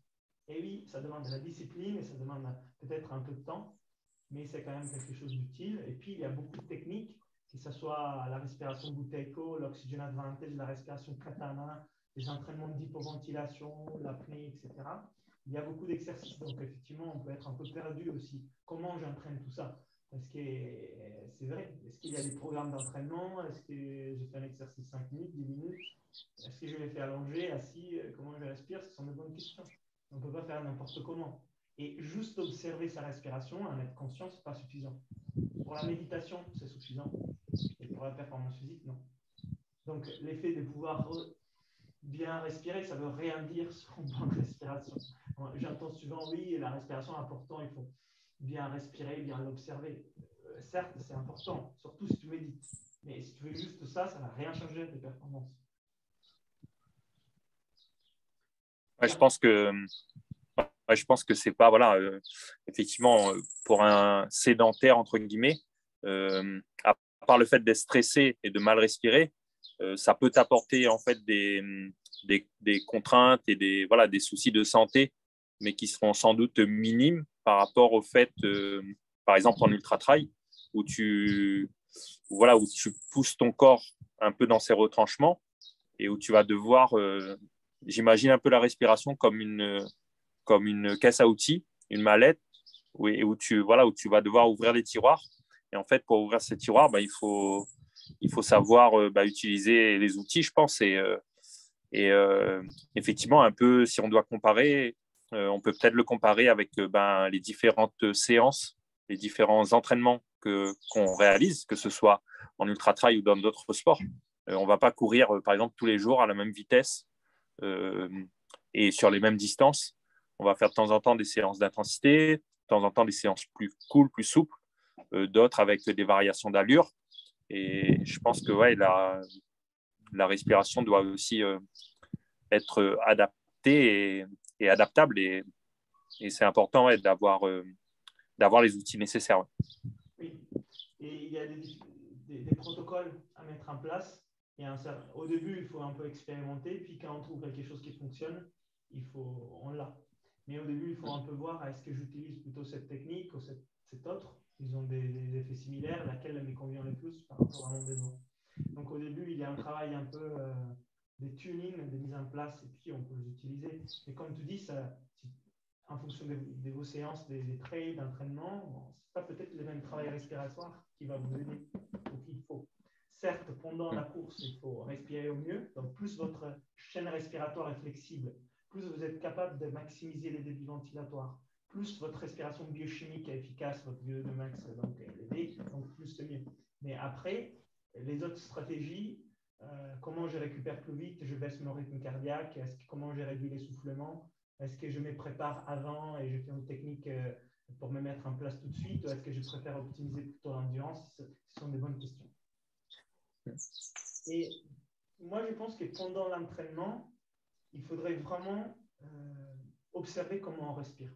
Et oui, ça demande de la discipline et ça demande peut-être un peu de temps, mais c'est quand même quelque chose d'utile. Et puis, il y a beaucoup de techniques, que ce soit la respiration Buteyko, l'oxygen advantage, la respiration katana, les entraînements d'hypoventilation, l'apnée, etc. Il y a beaucoup d'exercices, donc effectivement, on peut être un peu perdu aussi. Comment j'entraîne tout ça? Parce que c'est vrai, est-ce qu'il y a des programmes d'entraînement? Est-ce que je fais un exercice 5 minutes, 10 minutes? Est-ce que je vais faire allonger, assis? Comment je respire? Ce sont de bonnes questions. On ne peut pas faire n'importe comment. Et juste observer sa respiration, en être conscient, ce n'est pas suffisant. Pour la méditation, c'est suffisant. Et pour la performance physique, non. Donc, l'effet de pouvoir bien respirer, ça ne veut rien dire sur une bonne respiration. J'entends souvent, oui, la respiration est importante, il faut bien respirer, bien l'observer. Certes, c'est important, surtout si tu médites. Mais si tu veux juste ça, ça ne va rien changer à tes performances. Ouais, je pense que c'est pas, voilà, effectivement, pour un sédentaire, entre guillemets, à part le fait d'être stressé et de mal respirer, ça peut t'apporter en fait des contraintes et voilà, des soucis de santé, mais qui seront sans doute minimes par rapport au fait, par exemple, en ultra-trail, voilà, où tu pousses ton corps un peu dans ses retranchements et où tu vas devoir, j'imagine un peu la respiration comme une caisse à outils, une mallette, où tu vas devoir ouvrir les tiroirs. Et en fait, pour ouvrir ces tiroirs, il faut savoir utiliser les outils, je pense. Effectivement, un peu, si on doit comparer, on peut peut-être le comparer avec les différentes séances, les différents entraînements qu'on réalise, que ce soit en ultra-trail ou dans d'autres sports. On ne va pas courir, par exemple, tous les jours à la même vitesse et sur les mêmes distances. On va faire de temps en temps des séances d'intensité, de temps en temps des séances plus cool, plus souples, d'autres avec des variations d'allure. Et je pense que ouais, la respiration doit aussi être adaptée et adaptable. Et c'est important ouais, d'avoir les outils nécessaires. Oui, et il y a des protocoles à mettre en place. Au début, il faut un peu expérimenter, puis quand on trouve quelque chose qui fonctionne, on l'a. Mais au début, il faut un peu voir est-ce que j'utilise plutôt cette technique ou cette autre. Ils ont des effets similaires, laquelle me convient le plus par rapport à mon besoin. Donc au début, il y a un travail un peu de tuning, de mise en place, et puis on peut les utiliser. Et comme tu dis, en fonction de vos séances, des trails, d'entraînement, bon, ce n'est pas peut-être le même travail respiratoire qui va vous aider. Donc il faut, certes, pendant la course, il faut respirer au mieux. Donc plus votre chaîne respiratoire est flexible, plus vous êtes capable de maximiser les débits ventilatoires, plus votre respiration biochimique est efficace, votre VO2 max donc, est élevé, donc plus c'est mieux. Mais après, les autres stratégies, comment je récupère plus vite, je baisse mon rythme cardiaque, comment je réduis l'essoufflement, est-ce que je me prépare avant et je fais une technique pour me mettre en place tout de suite, ou est-ce que je préfère optimiser plutôt l'endurance? Ce sont des bonnes questions. Et moi, je pense que pendant l'entraînement, il faudrait vraiment observer comment on respire.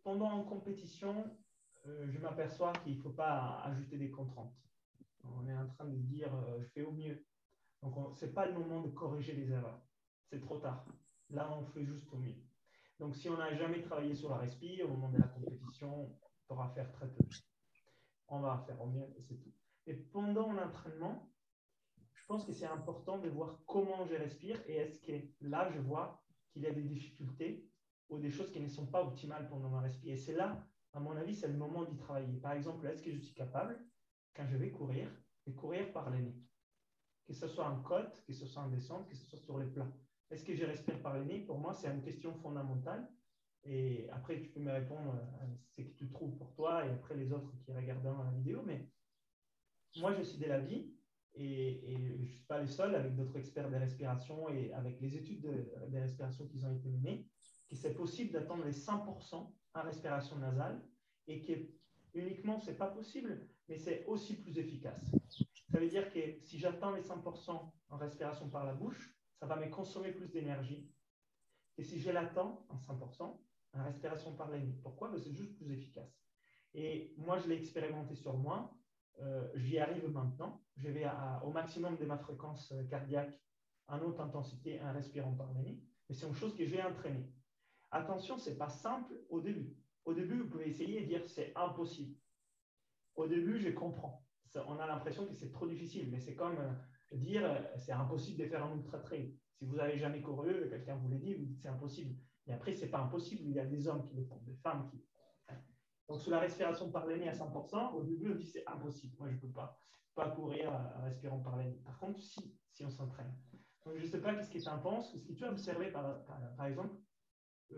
Pendant une compétition, je m'aperçois qu'il ne faut pas ajouter des contraintes. On est en train de dire je fais au mieux. Donc, ce n'est pas le moment de corriger les erreurs. C'est trop tard. Là, on fait juste au mieux. Donc, si on n'a jamais travaillé sur la respiration, au moment de la compétition, on pourra faire très peu. On va faire au mieux et c'est tout. Et pendant l'entraînement, je pense que c'est important de voir comment je respire et est-ce que là, je vois qu'il y a des difficultés ou des choses qui ne sont pas optimales pendant ma respiration. Et c'est là, à mon avis, c'est le moment d'y travailler. Par exemple, est-ce que je suis capable, quand je vais courir, de courir par le nez? Que ce soit en côte, que ce soit en descente, que ce soit sur les plats. Est-ce que je respire par le nez? Pour moi, c'est une question fondamentale. Et après, tu peux me répondre ce que tu trouves pour toi et après les autres qui regarderont la vidéo. Mais moi, je suis de l'avis, et je ne suis pas le seul, avec d'autres experts de respiration et avec les études de respiration qui ont été menées, que c'est possible d'atteindre les 100% en respiration nasale et que uniquement, ce n'est pas possible, mais c'est aussi plus efficace. Ça veut dire que si j'atteins les 100% en respiration par la bouche, ça va me consommer plus d'énergie. Et si je l'attends en 100% en respiration par la nuit. Pourquoi? C'est juste plus efficace. Et moi, je l'ai expérimenté sur moi. J'y arrive maintenant. Je vais au maximum de ma fréquence cardiaque en haute intensité en respirant par la nuit. Mais c'est une chose que j'ai entraînée. Attention, ce n'est pas simple au début. Au début, vous pouvez essayer et dire c'est impossible. Au début, je comprends. On a l'impression que c'est trop difficile, mais c'est comme dire c'est impossible de faire un ultra trail. Si vous n'avez jamais couru, quelqu'un vous l'a dit, vous dites c'est impossible. Mais après, ce n'est pas impossible. Il y a des hommes qui le font, des femmes qui le font. Donc, sous la respiration par le nez à 100%, au début, on dit c'est impossible. Moi, je ne peux pas courir en respirant par le nez. Par contre, si on s'entraîne. Donc, je ne sais pas qu'est-ce que tu en penses. Ce que tu as observé, par exemple, tu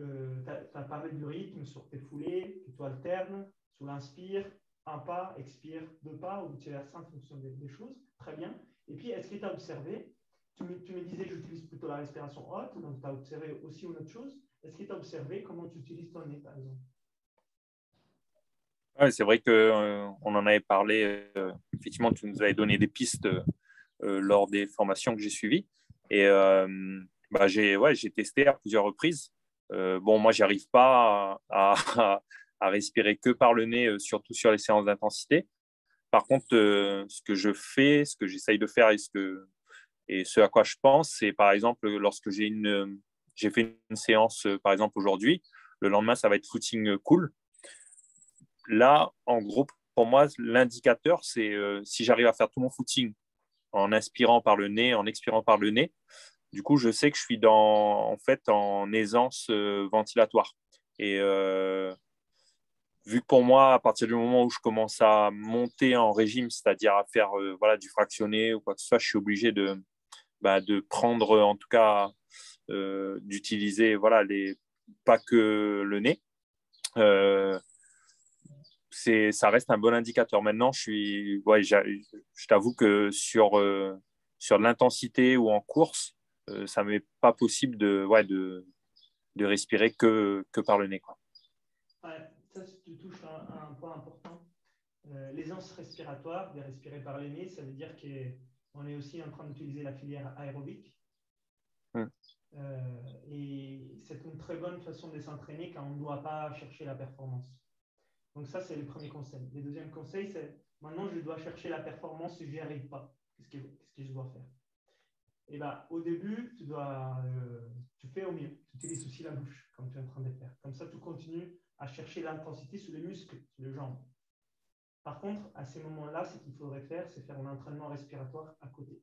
as parlé du rythme sur tes foulées, que tu alternes, sous l'inspire, un pas, expire, deux pas, ou vice-versa en fonction des choses. Très bien. Et puis, est-ce que tu as observé, tu me disais j'utilise plutôt la respiration haute, donc tu as observé aussi une autre chose. Est-ce que tu as observé comment tu utilises ton nez, par exemple? Ouais, c'est vrai qu'on en avait parlé. Effectivement, tu nous avais donné des pistes lors des formations que j'ai suivies. Et j'ai testé à plusieurs reprises. Bon, moi, j'arrive pas à respirer que par le nez, surtout sur les séances d'intensité. Par contre, ce que je fais, ce que j'essaye de faire et ce à quoi je pense, c'est par exemple lorsque j'ai fait une séance, par exemple aujourd'hui, le lendemain, ça va être footing cool. Là, en gros, pour moi, l'indicateur, c'est si j'arrive à faire tout mon footing en inspirant par le nez, en expirant par le nez, du coup, je sais que je suis en aisance ventilatoire. Et vu que pour moi, à partir du moment où je commence à monter en régime, c'est-à-dire à faire du fractionné ou quoi que ce soit, je suis obligé de prendre, en tout cas, d'utiliser pas que le nez. Ça reste un bon indicateur. Maintenant, je t'avoue que sur de l'intensité ou en course, ça ne m'est pas possible de respirer que par le nez, quoi. Ouais, ça, tu touches à un point important. L'aisance respiratoire, de respirer par le nez, ça veut dire qu'on est aussi en train d'utiliser la filière aérobique. Mm. Et c'est une très bonne façon de s'entraîner quand on ne doit pas chercher la performance. Donc ça, c'est le premier conseil. Le deuxième conseil, c'est maintenant, je dois chercher la performance si je n'y arrive pas. Qu'est-ce que je dois faire? Et au début, tu fais au mieux. Tu utilises aussi la bouche, comme tu es en train de faire. Comme ça, tu continues à chercher l'intensité sur les muscles, sur les jambes. Par contre, à ces moments-là, ce qu'il faudrait faire, c'est faire un entraînement respiratoire à côté.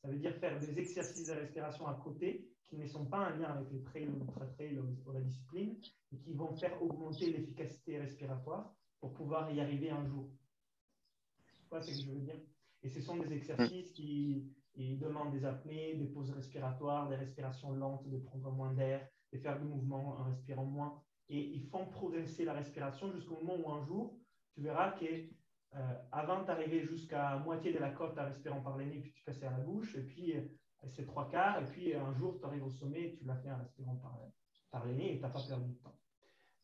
Ça veut dire faire des exercices de respiration à côté qui ne sont pas en lien avec les trails ou l'ultra-trail ou la discipline, et qui vont faire augmenter l'efficacité respiratoire pour pouvoir y arriver un jour. Tu vois ce que je veux dire? Et ce sont des exercices qui demandent des apnées, des pauses respiratoires, des respirations lentes, de prendre moins d'air, et faire du mouvement en respirant moins. Et ils font progresser la respiration jusqu'au moment où un jour, tu verras qu'avant d'arriver jusqu'à moitié de la côte en respirant par les nez, puis tu passes à la bouche, et puis c'est trois quarts, et puis un jour, tu arrives au sommet et tu l'as fait en respirant par les nez et tu n'as pas perdu de temps.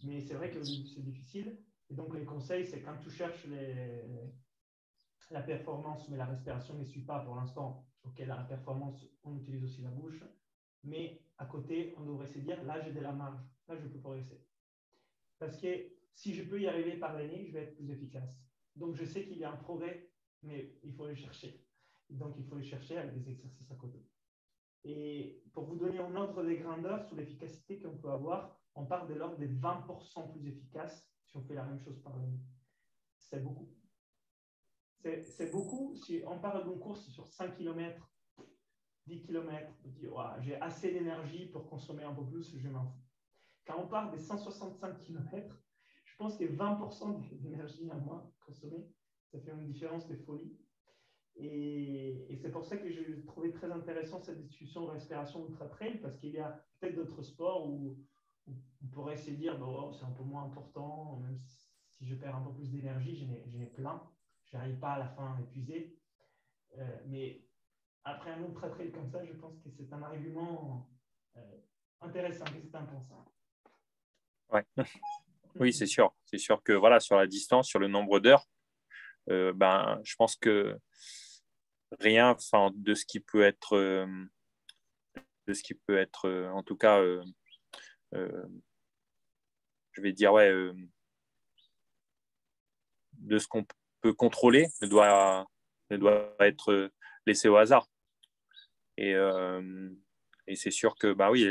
Mais c'est vrai que c'est difficile. Et donc, les conseils, c'est quand tu cherches la performance, mais la respiration ne suit pas pour l'instant. OK, la performance, on utilise aussi la bouche. Mais à côté, on devrait se dire, là, j'ai de la marge. Là, je peux progresser. Parce que si je peux y arriver par les nez, je vais être plus efficace. Donc, je sais qu'il y a un progrès, mais il faut le chercher. Donc, il faut le chercher avec des exercices à côté. Et pour vous donner un ordre de grandeur sur l'efficacité qu'on peut avoir, on parle de l'ordre des 20% plus efficace si on fait la même chose par les nez. C'est beaucoup. C'est beaucoup si on parle d'une course sur 5 km, 10 km, on dit oh, j'ai assez d'énergie pour consommer un peu plus, je m'en fous. Quand on parle des 165 km, je pense que 20% d'énergie à moins consommée, ça fait une différence de folie. Et c'est pour ça que j'ai trouvé très intéressant cette discussion de respiration ultra-trail, parce qu'il y a peut-être d'autres sports où on pourrait se dire bon, c'est un peu moins important, même si je perds un peu plus d'énergie, j'en ai plein. Je n'arrive pas à la fin épuisé. Mais après un ultra-trail comme ça, je pense que c'est un argument intéressant. Qu'est-ce que tu en penses? Ouais. Oui, c'est sûr. C'est sûr que voilà, sur la distance, sur le nombre d'heures, je pense que rien de ce qui peut être, en tout cas, euh, je vais dire, ouais, de ce qu'on peut contrôler ne doit être laissé au hasard. Et c'est sûr que bah oui,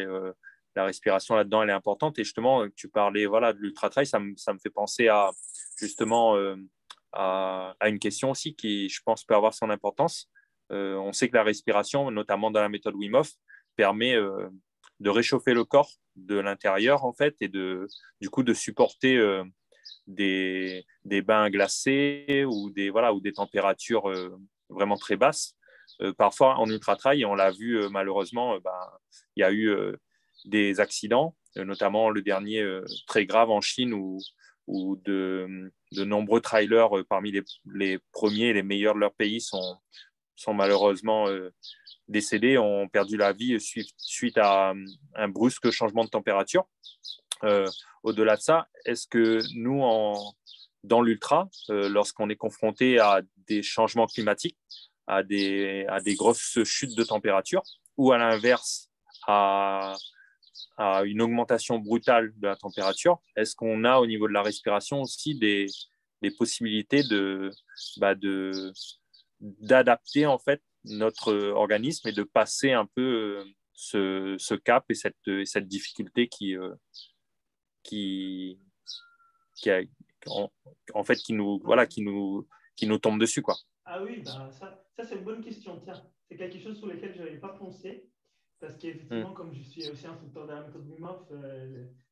la respiration là-dedans, elle est importante. Et justement, tu parlais voilà, de l'ultra-trail, ça me fait penser à justement à une question aussi qui, je pense, peut avoir son importance. On sait que la respiration, notamment dans la méthode Wim Hof, permet de réchauffer le corps de l'intérieur, en fait, et du coup, de supporter des bains glacés ou des températures vraiment très basses. Parfois, en ultra-trail, on l'a vu malheureusement, il y a eu des accidents, notamment le dernier très grave en Chine où de nombreux trailers parmi les premiers et les meilleurs de leur pays sont malheureusement décédés, ont perdu la vie suite à un brusque changement de température. Au-delà de ça, est-ce que nous, dans l'ultra, lorsqu'on est confronté à des changements climatiques, à des grosses chutes de température, ou à l'inverse, à une augmentation brutale de la température, est-ce qu'on a au niveau de la respiration aussi des possibilités d'adapter en fait notre organisme et de passer un peu ce cap et cette difficulté qui, qui a- en fait qui nous tombe dessus quoi. Ah oui, bah ça c'est une bonne question. Tiens, c'est quelque chose sur lequel je n'avais pas pensé. Parce qu'effectivement, comme je suis aussi instructeur de la méthode Wim Hof,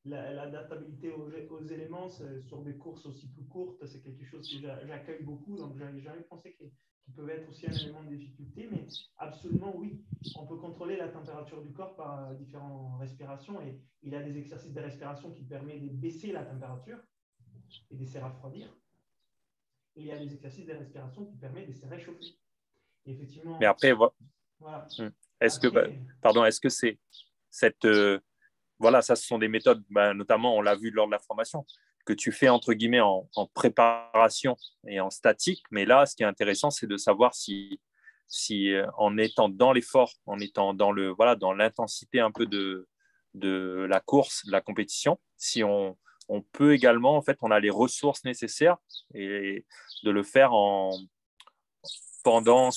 l'adaptabilité aux éléments sur des courses aussi plus courtes, c'est quelque chose que j'accueille beaucoup. Donc, j'avais pensé qu'il peut être aussi un élément de difficulté. Mais absolument, oui. On peut contrôler la température du corps par différentes respirations. Et il y a des exercices de respiration qui permettent de baisser la température et de se refroidir. Et il y a des exercices de respiration qui permettent de se réchauffer. Et effectivement, Mais après, voilà. est-ce que c'est cette voilà, ça, ce sont des méthodes, notamment, on l'a vu lors de la formation, que tu fais entre guillemets en préparation et en statique. Mais là, ce qui est intéressant, c'est de savoir si en étant dans l'effort, en étant dans l'intensité un peu de la course, de la compétition, si on peut également, en fait, on a les ressources nécessaires et de le faire pendant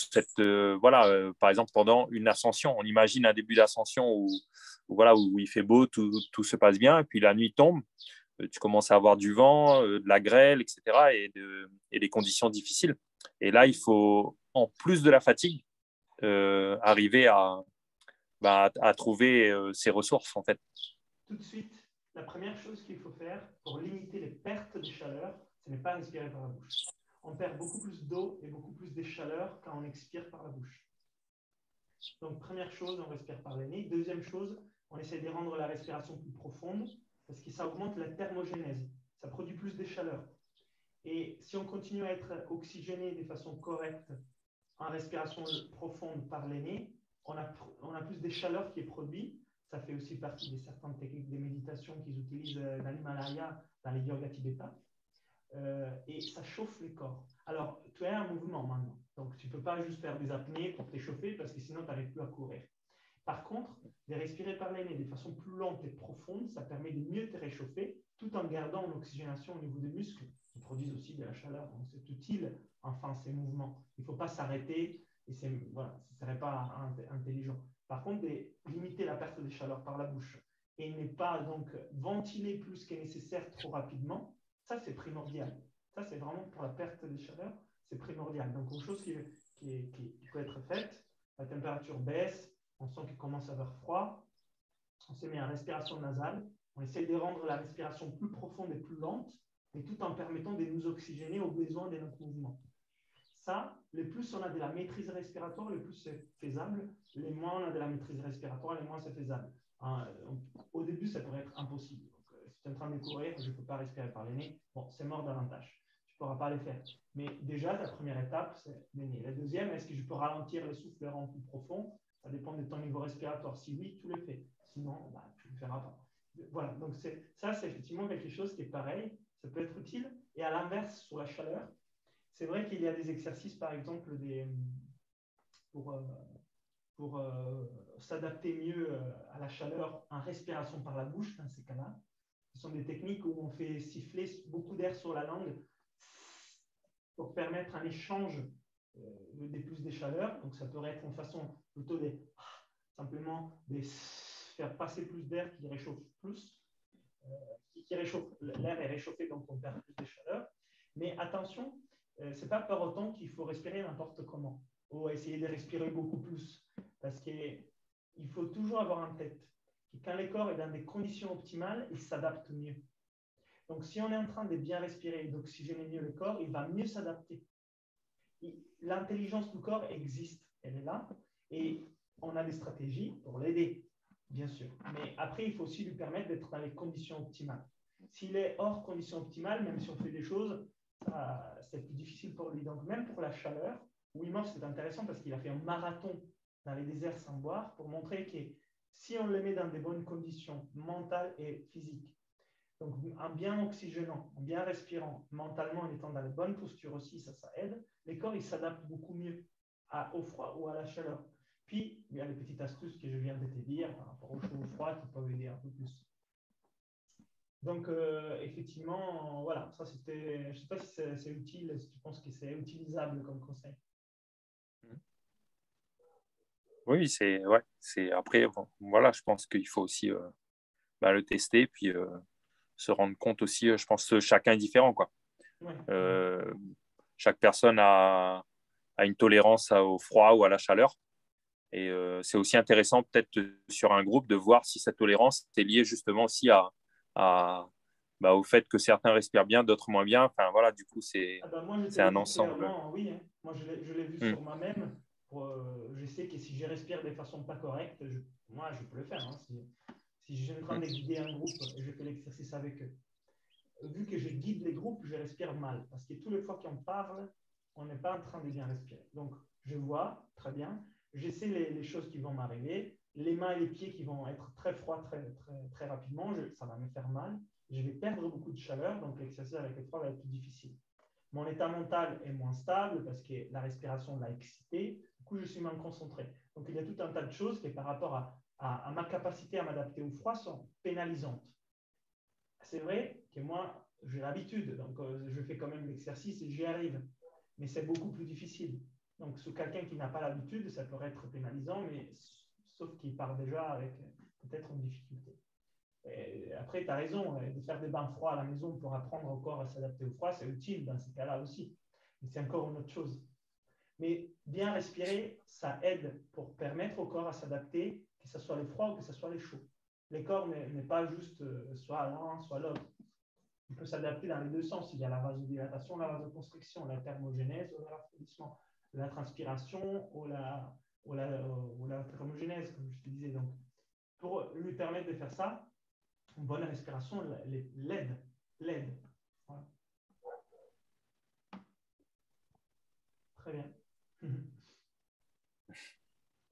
par exemple, pendant une ascension. On imagine un début d'ascension où il fait beau, tout se passe bien, et puis la nuit tombe, tu commences à avoir du vent, de la grêle, etc., et des conditions difficiles. Et là, il faut, en plus de la fatigue, arriver à trouver ses ressources, en fait. Tout de suite, la première chose qu'il faut faire pour limiter les pertes de chaleur, ce n'est pas respirer par la bouche. On perd beaucoup plus d'eau et beaucoup plus de chaleur quand on expire par la bouche. Donc, première chose, on respire par le nez. Deuxième chose, on essaie de rendre la respiration plus profonde parce que ça augmente la thermogénèse. Ça produit plus de chaleur. Et si on continue à être oxygéné de façon correcte en respiration profonde par le nez, on a plus de chaleur qui est produite. Ça fait aussi partie de certaines techniques de méditation qu'ils utilisent dans l'Himalaya, dans les yoga tibétains. Et ça chauffe le corps. Alors, tu as un mouvement maintenant. Donc, tu ne peux pas juste faire des apnées pour t'échauffer parce que sinon, tu n'arrives plus à courir. Par contre, de respirer par les nez de façon plus lente et profonde, ça permet de mieux te réchauffer tout en gardant l'oxygénation au niveau des muscles qui produisent aussi de la chaleur. Donc, c'est utile, enfin, ces mouvements. Il ne faut pas s'arrêter et voilà, ce ne serait pas intelligent. Par contre, de limiter la perte de chaleur par la bouche et ne pas donc ventiler plus que nécessaire trop rapidement, ça, c'est primordial. Ça, c'est vraiment pour la perte de chaleur, c'est primordial. Donc, une chose qui peut être faite, la température baisse, on sent qu'il commence à avoir froid, on se met en respiration nasale, on essaie de rendre la respiration plus profonde et plus lente, mais tout en permettant de nous oxygéner aux besoins de notre mouvement. Ça, le plus on a de la maîtrise respiratoire, le plus c'est faisable, le moins on a de la maîtrise respiratoire, le moins c'est faisable. Au début, ça pourrait être impossible. Donc, si tu es en train de courir, je ne peux pas respirer par le nez, bon, c'est mort davantage. Tu ne pourras pas le faire. Mais déjà, la première étape, c'est le nez. La deuxième, est-ce que je peux ralentir le souffle et le rendre plus profond? Ça dépend de ton niveau respiratoire. Si oui, tu le fais. Sinon, bah, tu ne le feras pas. Voilà, donc ça, c'est effectivement quelque chose qui est pareil. Ça peut être utile. Et à l'inverse, sur la chaleur, c'est vrai qu'il y a des exercices, par exemple, pour s'adapter mieux à la chaleur en respiration par la bouche, dans ces cas-là. Ce sont des techniques où on fait siffler beaucoup d'air sur la langue pour permettre un échange des plus des chaleurs. Donc, ça peut être une façon plutôt simplement de faire passer plus d'air qui réchauffe plus. L'air est réchauffé, donc on perd plus de chaleur. Mais attention, ce n'est pas pour autant qu'il faut respirer n'importe comment ou essayer de respirer beaucoup plus. Parce qu'il faut toujours avoir en tête que quand le corps est dans des conditions optimales, il s'adapte mieux. Donc, si on est en train de bien respirer et d'oxygéner mieux le corps, il va mieux s'adapter. L'intelligence du corps existe, elle est là, et on a des stratégies pour l'aider, bien sûr. Mais après, il faut aussi lui permettre d'être dans les conditions optimales. S'il est hors conditions optimales, même si on fait des choses, c'est plus difficile pour lui. Donc, même pour la chaleur, Wim Hof, c'est intéressant parce qu'il a fait un marathon dans les déserts sans boire pour montrer que si on le met dans des bonnes conditions mentales et physiques, donc en bien oxygénant, en bien respirant, mentalement, en étant dans la bonne posture aussi, ça aide, les corps, ils s'adaptent beaucoup mieux au froid ou à la chaleur. Puis, il y a les petites astuces que je viens de te dire par rapport au chaud ou au froid qui peuvent aider un peu plus. Donc, effectivement, voilà, ça c'était. Je ne sais pas si c'est utile, si tu penses que c'est utilisable comme conseil. Oui, après, bon, voilà, je pense qu'il faut aussi le tester, puis se rendre compte aussi, je pense que chacun est différent, quoi. Ouais. Chaque personne a une tolérance au froid ou à la chaleur. Et c'est aussi intéressant peut-être sur un groupe de voir si cette tolérance est liée justement aussi au fait que certains respirent bien, d'autres moins bien. Enfin voilà, du coup, c'est Moi, je te c'est le un dis ensemble. clairement, oui. Hein. Moi, je l'ai vu sur moi-même. Je sais que si je respire de façon pas correcte, moi, je peux le faire. Hein. Si je suis en train de guider un groupe et je fais l'exercice avec eux, vu que je guide les groupes, je respire mal. Parce que toutes les fois qu'on parle, on n'est pas en train de bien respirer. Donc, je vois très bien. Je sais les choses qui vont m'arriver. Les mains et les pieds qui vont être très froids très rapidement. Ça va me faire mal. Je vais perdre beaucoup de chaleur. Donc, l'exercice avec le froid va être plus difficile. Mon état mental est moins stable parce que la respiration l'a excité. Du coup, je suis moins concentré. Donc, il y a tout un tas de choses qui, par rapport à ma capacité à m'adapter au froid, sont pénalisantes. C'est vrai que moi, j'ai l'habitude, donc je fais quand même l'exercice et j'y arrive. Mais c'est beaucoup plus difficile. Donc, sur quelqu'un qui n'a pas l'habitude, ça peut être pénalisant, mais sauf qu'il part déjà avec peut-être une difficulté. Et après, tu as raison, de faire des bains froids à la maison pour apprendre au corps à s'adapter au froid, c'est utile dans ces cas-là aussi. Mais c'est encore une autre chose. Mais bien respirer, ça aide pour permettre au corps à s'adapter, que ce soit les froids ou que ce soit les chauds. Le corps n'est pas juste soit l'un, soit l'autre. Il peut s'adapter dans les deux sens. Il y a la vasodilatation, la vasoconstriction, la thermogénèse ou le refroidissement, la transpiration ou la thermogénèse, comme je te disais. Donc, pour lui permettre de faire ça, une bonne respiration, l'aide. Voilà. Très bien.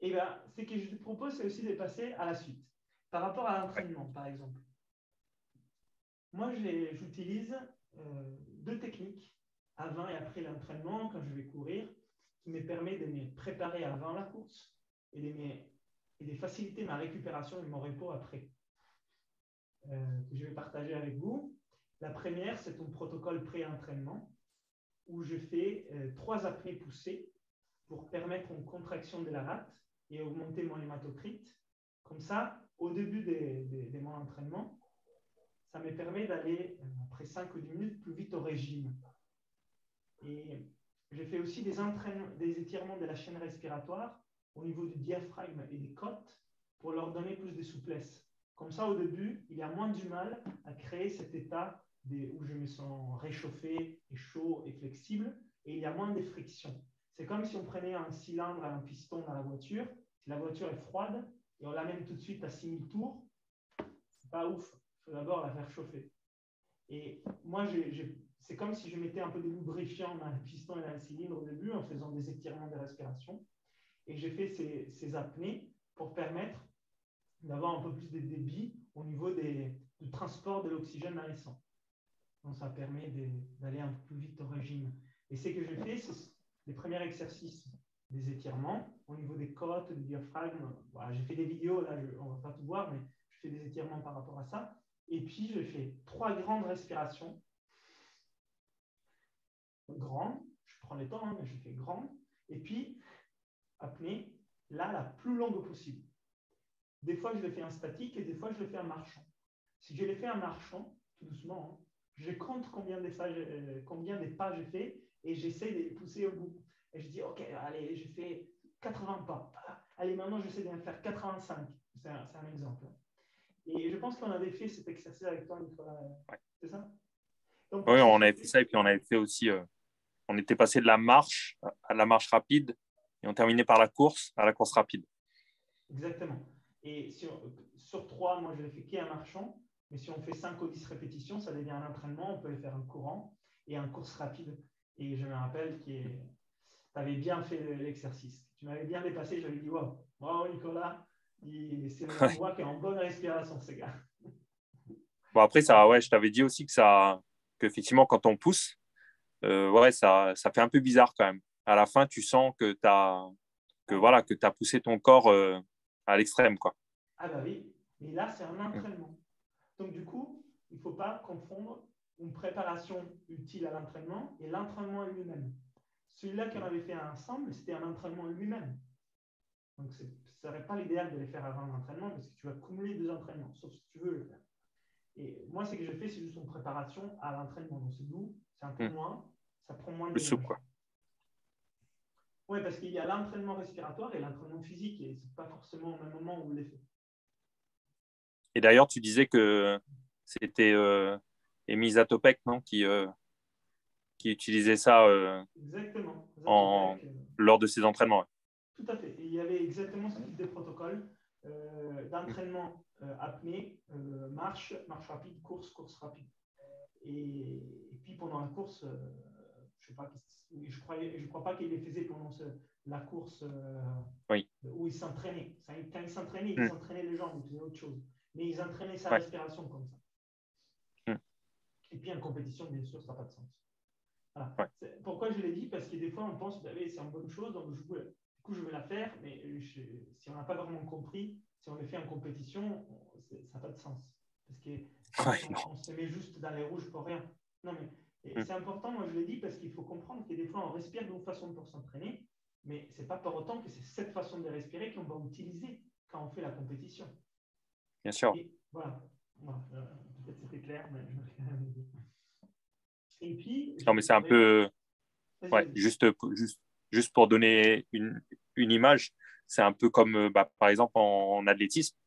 Et bien, ce que je te propose, c'est aussi de passer à la suite. Par rapport à l'entraînement, par exemple. Moi, j'utilise deux techniques avant et après l'entraînement, quand je vais courir, qui me permet de me préparer avant la course et de faciliter ma récupération et mon repos après. Que je vais partager avec vous. La première, c'est un protocole pré-entraînement où je fais 3 apnées poussées pour permettre une contraction de la rate et augmenter mon hématocrite. Comme ça, au début de mon entraînement, ça me permet d'aller, après 5 ou 10 minutes, plus vite au régime. Et je fais aussi des étirements de la chaîne respiratoire au niveau du diaphragme et des côtes pour leur donner plus de souplesse. Comme ça, au début, il y a moins du mal à créer cet état où je me sens réchauffé et chaud et flexible, et il y a moins de friction. C'est comme si on prenait un cylindre, un piston dans la voiture. Si la voiture est froide et on l'amène tout de suite à 6000 tours, c'est pas ouf. Il faut d'abord la faire chauffer. Et moi, c'est comme si je mettais un peu de lubrifiant dans le piston et dans le cylindre au début en faisant des étirements de respiration. Et j'ai fait ces apnées pour permettre d'avoir un peu plus de débit au niveau du transport de l'oxygène dans les sangs. Donc, ça permet d'aller un peu plus vite au régime. Et ce que je fais, c'est les premiers exercices des étirements au niveau des côtes, du diaphragme. Voilà, j'ai fait des vidéos, là, on ne va pas tout voir, mais je fais des étirements par rapport à ça. Et puis, je fais 3 grandes respirations. Grande, je prends le temps, mais je fais grande. Et puis, apnée, là, la plus longue possible. Des fois, je le fais en statique et des fois, je le fais en marchant. Si je le fais en marchant, tout doucement, je compte combien de pas je fais et j'essaie de les pousser au bout. Et je dis, OK, allez, je fais 80 pas. Allez, maintenant, j'essaie de faire 85. C'est un exemple. Et je pense qu'on avait fait cet exercice avec toi, Nicolas. C'est ça? Donc, oui, on avait fait ça et puis on avait fait aussi, on était passé de la marche à la marche rapide et on terminait par la course à la course rapide. Exactement. Et sur 3, moi, je l'ai fait qu'en marchant. Mais si on fait 5 ou 10 répétitions, ça devient un entraînement. On peut le faire en courant et en course rapide. Et je me rappelle que tu avais bien fait l'exercice. Tu m'avais bien dépassé. J'avais dit, wow, Nicolas, c'est on voit qu'il est en bonne respiration, ce gars. Bon, après, je t'avais dit aussi qu'effectivement, quand on pousse, ça fait un peu bizarre quand même. À la fin, tu sens que tu as poussé ton corps à l'extrême, quoi. Ah bah oui, mais là, c'est un entraînement. Donc, du coup, il ne faut pas confondre une préparation utile à l'entraînement et l'entraînement lui-même. Celui-là qu'on avait fait ensemble, c'était un entraînement lui-même. Donc, ce ne serait pas l'idéal de les faire avant l'entraînement parce que tu vas cumuler 2 entraînements, sauf si tu veux le faire. Et moi, ce que je fais, c'est juste une préparation à l'entraînement. Donc, c'est doux, c'est un peu moins, ça prend moins Le souple, d'énergie. quoi. Oui, parce qu'il y a l'entraînement respiratoire et l'entraînement physique, et ce n'est pas forcément au même moment où on les fait. Et d'ailleurs, tu disais que c'était Émile Zatopek, non, qui utilisait ça Exactement. Zatopek, lors de ses entraînements. Tout à fait. Et il y avait exactement ce type de protocole d'entraînement apnée, marche rapide, course rapide. Et puis pendant la course, je ne crois pas qu'il les faisait pendant la course Oui. où il s'entraînait. Quand il s'entraînait, il s'entraînait les jambes, il faisait autre chose. Mais ils entraînaient sa respiration comme ça. Et puis en compétition, bien sûr, ça n'a pas de sens. Voilà. Pourquoi je l'ai dit? Parce que des fois, on pense que c'est une bonne chose, donc du coup, je vais la faire, mais si on n'a pas vraiment compris, si on le fait en compétition, ça n'a pas de sens. Parce qu'on se met juste dans les rouges pour rien. Non, mais c'est important, moi je l'ai dit, parce qu'il faut comprendre que des fois, on respire d'une façon pour s'entraîner, mais ce n'est pas pour autant que c'est cette façon de respirer qu'on va utiliser quand on fait la compétition. Bien sûr. Et voilà. Peut-être c'était clair, mais je vais quand même le dire. Et puis, non, mais c'est un peu. Juste pour donner une image, c'est un peu comme, par exemple, en athlétisme,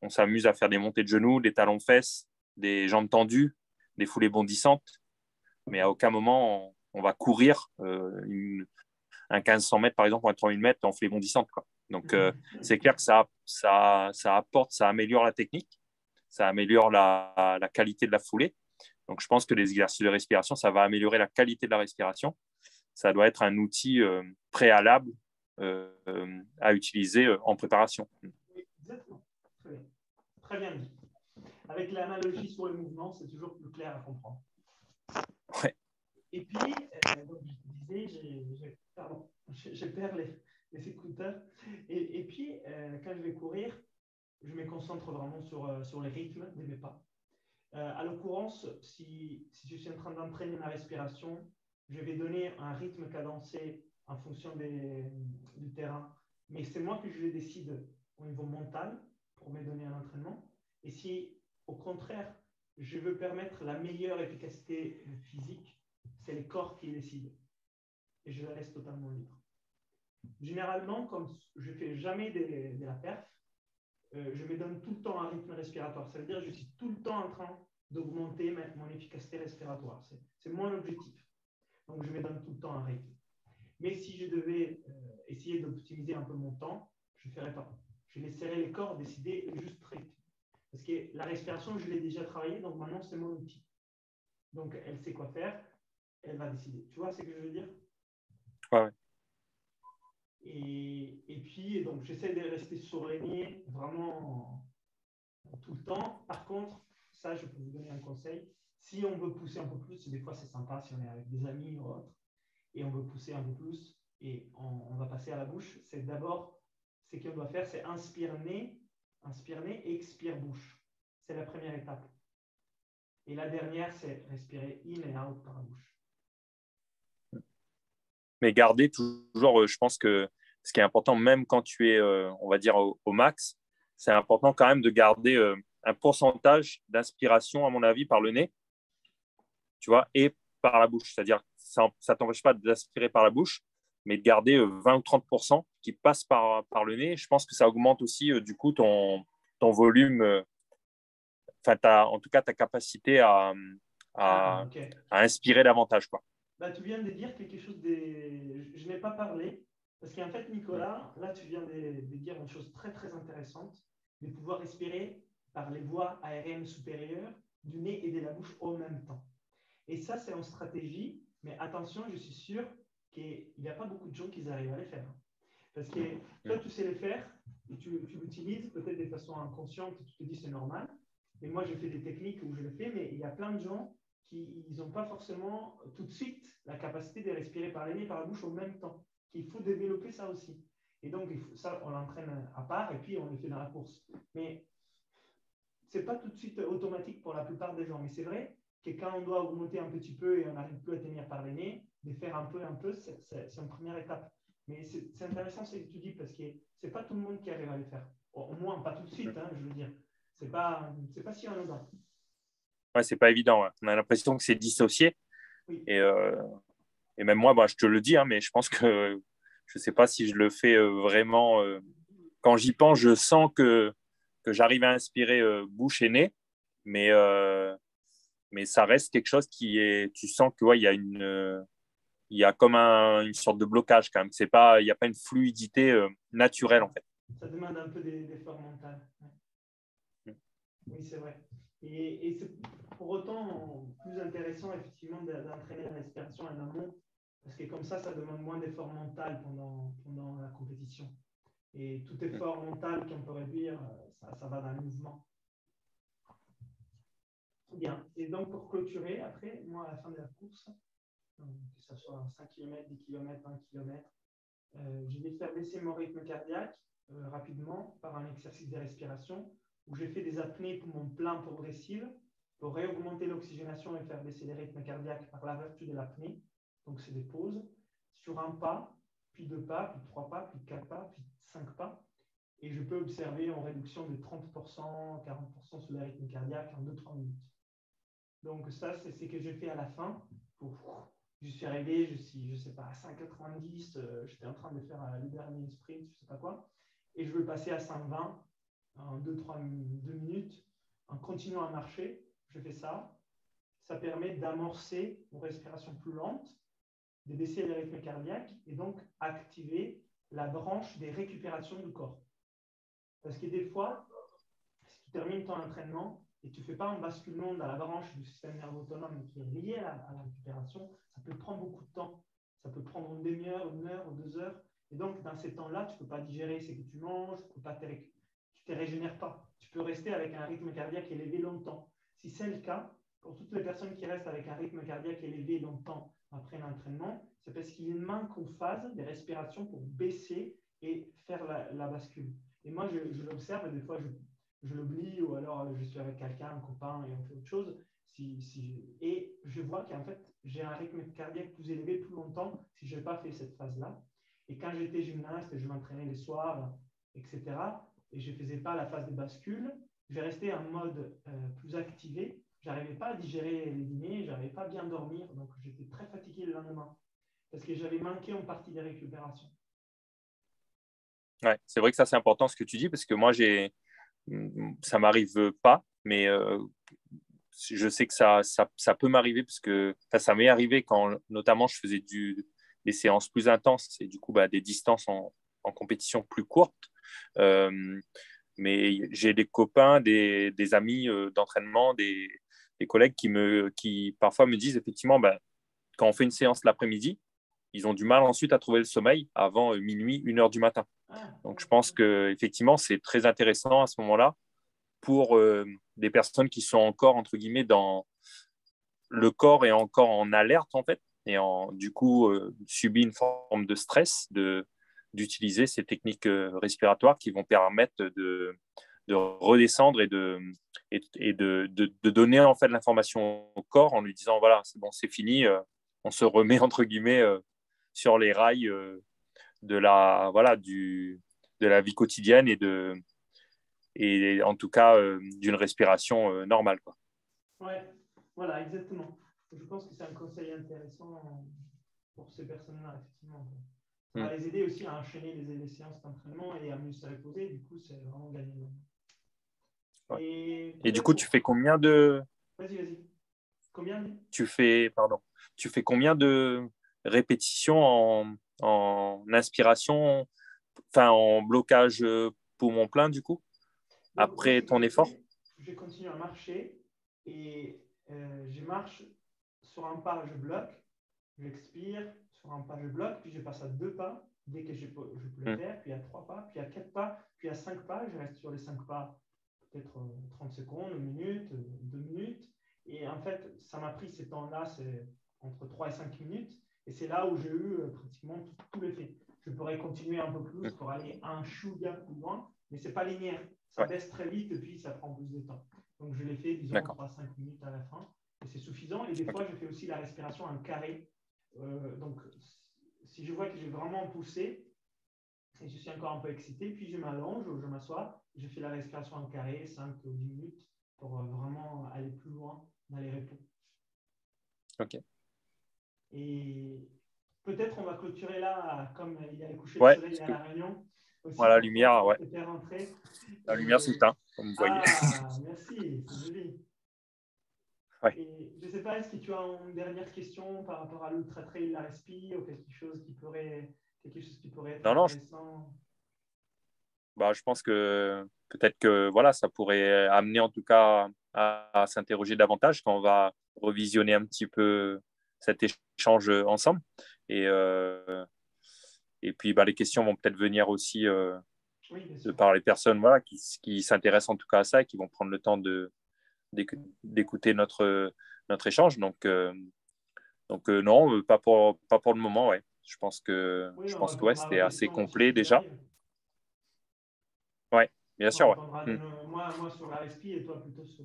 on s'amuse à faire des montées de genoux, des talons-fesses, des jambes tendues, des foulées bondissantes, mais à aucun moment, on va courir un 1500 mètres, par exemple, ou un 3000 mètres en foulée bondissante, quoi. Donc, c'est clair que ça apporte, ça améliore la technique, ça améliore la qualité de la foulée. Donc, je pense que les exercices de respiration, ça va améliorer la qualité de la respiration. Ça doit être un outil préalable à utiliser en préparation. Oui, exactement. Très bien. Très bien dit. Avec l'analogie sur le mouvement, c'est toujours plus clair à comprendre. Ouais. Et puis, donc je te disais, je perds les écouteurs. Et puis, quand je vais courir, je me concentre vraiment sur les rythmes de mes pas. À l'occurrence, si je suis en train d'entraîner ma respiration, je vais donner un rythme cadencé en fonction du terrain. Mais c'est moi que je le décide au niveau mental pour me donner un entraînement. Et si, au contraire, je veux permettre la meilleure efficacité physique, c'est le corps qui décide. Et je la laisse totalement libre. Généralement, comme je ne fais jamais de la perf, je me donne tout le temps un rythme respiratoire. Ça veut dire que je suis tout le temps en train d'augmenter mon efficacité respiratoire. C'est mon objectif. Donc, je me donne tout le temps un rythme. Mais si je devais essayer d'optimiser un peu mon temps, je ne ferais pas. Je laisserais les corps décider le juste rythme. Parce que la respiration, je l'ai déjà travaillée, donc maintenant, c'est mon outil. Donc, elle sait quoi faire, elle va décider. Tu vois ce que je veux dire? Ouais. Et puis, donc, j'essaie de rester sourd-aigné vraiment tout le temps. Par contre, ça, je peux vous donner un conseil. Si on veut pousser un peu plus, des fois, c'est sympa si on est avec des amis ou autre, et on veut pousser un peu plus, et on va passer à la bouche. C'est d'abord, ce qu'on doit faire, c'est inspire nez, et expire bouche. C'est la première étape. Et la dernière, c'est respirer in et out par la bouche. Mais garder toujours, je pense que ce qui est important, même quand tu es, on va dire, au max, c'est important quand même de garder un pourcentage d'inspiration, à mon avis, par le nez, tu vois, et par la bouche. C'est-à-dire, ça ne t'empêche pas d'aspirer par la bouche, mais de garder 20 ou 30% qui passent par le nez. Je pense que ça augmente aussi, du coup, ton volume, en tout cas, ta capacité Okay. à inspirer davantage, quoi. Bah, tu viens de dire quelque chose Je n'ai pas parlé, parce qu'en fait, Nicolas, là, tu viens de dire une chose très, très intéressante, de pouvoir respirer par les voies aériennes supérieures du nez et de la bouche en même temps. Et ça, c'est en stratégie, mais attention, je suis sûr qu'il n'y a pas beaucoup de gens qui arrivent à les faire. Parce que toi, tu sais les faire, et tu l'utilises peut-être de façon inconsciente, tu te dis c'est normal. Et moi, je fais des techniques où je le fais, mais il y a plein de gens qui n'ont pas forcément tout de suite la capacité de respirer par les nez et par la bouche en même temps. Il faut développer ça aussi. Et donc, ça, on l'entraîne à part et puis on le fait dans la course. Mais ce n'est pas tout de suite automatique pour la plupart des gens. Mais c'est vrai que quand on doit augmenter un petit peu et on n'arrive plus à tenir par les nez, de faire un peu, c'est une première étape. Mais c'est intéressant ce que tu dis parce que ce n'est pas tout le monde qui arrive à le faire. Au moins, pas tout de suite, hein, je veux dire. Ce n'est pas si anodin. Ouais, c'est pas évident. Ouais. On a l'impression que c'est dissocié. Oui. Et même moi, bah, je te le dis, hein, mais je pense que je ne sais pas si je le fais vraiment. Quand j'y pense, je sens que j'arrive à inspirer bouche et nez, mais, mais ça reste quelque chose qui est. Tu sens que ouais, il y a comme une sorte de blocage quand même. C'est pas, il n'y a pas une fluidité naturelle en fait. Ça demande un peu d'effort mental. Ouais. Oui, c'est vrai. Et c'est pour autant plus intéressant effectivement d'entraîner la respiration en amont, parce que comme ça demande moins d'effort mental pendant la compétition. Et tout effort mental qu'on peut réduire, ça va dans le mouvement. Bien. Et donc pour clôturer, après, moi à la fin de la course, que ce soit 5 km, 10 km, 1 km, je vais faire baisser mon rythme cardiaque rapidement par un exercice de respiration où j'ai fait des apnées poumons pleins progressives pour réaugmenter l'oxygénation et faire baisser les rythmes cardiaques par la vertu de l'apnée. Donc, c'est des pauses sur un pas, puis 2 pas, puis 3 pas, puis 4 pas, puis 5 pas. Et je peux observer une réduction de 30%, 40% sur les rythmes cardiaques en 2-3 minutes. Donc, ça, c'est ce que j'ai fait à la fin pour je suis arrivé, je sais pas, à 5,90, j'étais en train de faire le dernier sprint, je sais pas quoi, et je veux passer à 5,20 en 2 minutes, en continuant à marcher, je fais ça. Ça permet d'amorcer une respiration plus lente, de baisser les rythmes cardiaques et donc activer la branche des récupérations du corps. Parce que des fois, si tu termines ton entraînement et tu ne fais pas un basculement dans la branche du système nerveux autonome qui est liée à la récupération, ça peut prendre beaucoup de temps. Ça peut prendre une demi-heure, 1 heure ou 2 heures. Et donc, dans ces temps-là, tu ne peux pas digérer ce que tu manges, tu ne te régénères pas. Tu peux rester avec un rythme cardiaque élevé longtemps. Si c'est le cas, pour toutes les personnes qui restent avec un rythme cardiaque élevé longtemps après l'entraînement, c'est parce qu'il manque une phase de respiration pour baisser et faire la bascule. Et moi, je l'observe, des fois, je l'oublie ou alors je suis avec quelqu'un, un copain et on fait autre chose. Et je vois qu'en fait, j'ai un rythme cardiaque plus élevé plus longtemps si je n'ai pas fait cette phase-là. Et quand j'étais gymnaste, je m'entraînais les soirs, etc. Et je ne faisais pas la phase de bascule. Je restais en mode plus activé. Je n'arrivais pas à digérer les dîners, je n'arrivais pas à bien dormir. Donc, j'étais très fatigué le lendemain parce que j'avais manqué une partie des récupérations. Ouais, c'est vrai que ça, c'est important ce que tu dis parce que moi, ça m'arrive pas, mais je sais que ça peut m'arriver parce que ça m'est arrivé quand notamment je faisais des séances plus intenses et du coup des distances en compétition plus courtes. Euh, mais j'ai des copains, des amis d'entraînement, des collègues qui parfois me disent effectivement, quand on fait une séance l'après-midi, ils ont du mal ensuite à trouver le sommeil avant minuit, 1 heure du matin. Ah, Donc je pense que effectivement c'est très intéressant à ce moment-là pour des personnes qui sont encore, entre guillemets, dans le corps est encore en alerte, en fait, et du coup, subit une forme de stress d'utiliser ces techniques respiratoires qui vont permettre de redescendre et de donner, en fait, l'information au corps en lui disant, voilà, c'est bon, c'est fini, on se remet, entre guillemets, sur les rails de la vie quotidienne et en tout cas d'une respiration normale, quoi. ouais, voilà, exactement. Je pense que c'est un conseil intéressant pour ces personnes-là, effectivement. Ça Mm. va les aider aussi à enchaîner les séances d'entraînement et à mieux se reposer. Du coup, c'est vraiment gagnant. Ouais. Et Et du peut-être coup, pour... Vas-y, vas-y. Combien dit tu fais combien de répétitions en inspiration, enfin en blocage poumon plein, du coup, Donc, moi, après ce que ton je effort? fais, je continue à marcher et je marche sur un pas, je bloque, j'expire, sur un pas, je bloque, puis je passe à 2 pas dès que je peux le Mm. faire, puis à 3 pas, puis à 4 pas, puis à 5 pas, je reste sur les 5 pas peut-être 30 secondes, 1 minute, 2 minutes. Et en fait, ça m'a pris ces temps-là, c'est entre 3 et 5 minutes. Et c'est là où j'ai eu pratiquement tout l'effet. Je pourrais continuer un peu plus Mm. pour aller un chouïa plus loin, mais ce n'est pas linéaire. Ça Ouais, baisse très vite et puis ça prend plus de temps. Donc je l'ai fait, disons, d'accord. 3 5 minutes à la fin. Et c'est suffisant. Et des Ok. fois, je fais aussi la respiration en carré. Donc, si je vois que j'ai vraiment poussé, et je suis encore un peu excité, puis je m'allonge, je m'assois, je fais la respiration en carré, 5 ou 10 minutes, pour vraiment aller plus loin dans les repos. Ok. Et peut-être on va clôturer là, comme il y a le coucher de Ouais, soleil parce à que La Réunion, aussi voilà, la pour toi, lumière, pour ouais. te faire rentrer. La lumière Et... s'éteint, comme vous voyez. Ah, merci, c'est joli. Ouais. Et je ne sais pas, est-ce que tu as une dernière question par rapport à l'ultra trail, la respi, ou quelque chose qui pourrait être Non, non, intéressant? je pense que peut-être que voilà, ça pourrait amener en tout cas à s'interroger davantage quand on va revisionner un petit peu cet échange ensemble. Et, euh, et puis les questions vont peut-être venir aussi Oui, bien de sûr. par les personnes voilà, qui s'intéressent en tout cas à ça et qui vont prendre le temps d'écouter notre échange. Donc non, pas pour le moment. Ouais. Oui, Je on pense que ouais, répondra à vos c'était assez questions aussi complet s'il déjà. arrive. Ouais, bien On sûr. Ouais. répondra Mm. moi sur la respi et toi plutôt sur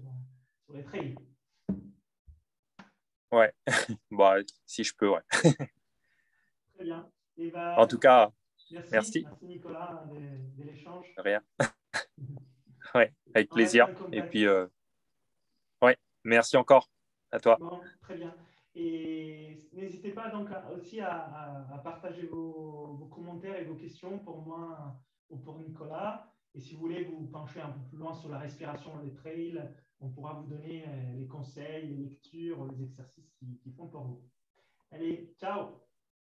les trails. Ouais. Si je peux, ouais. Très bien. Et En bah, tout cas, merci, merci. merci Nicolas de l'échange. Rien. Ouais, avec On reste plaisir. en Et contact. puis, ouais, merci encore à toi. Bon, très bien. Et n'hésitez pas donc aussi à partager vos commentaires et vos questions pour moi ou pour Nicolas. Et si vous voulez vous pencher un peu plus loin sur la respiration des trails, on pourra vous donner les conseils, les lectures, les exercices qui font pour vous. Allez, ciao!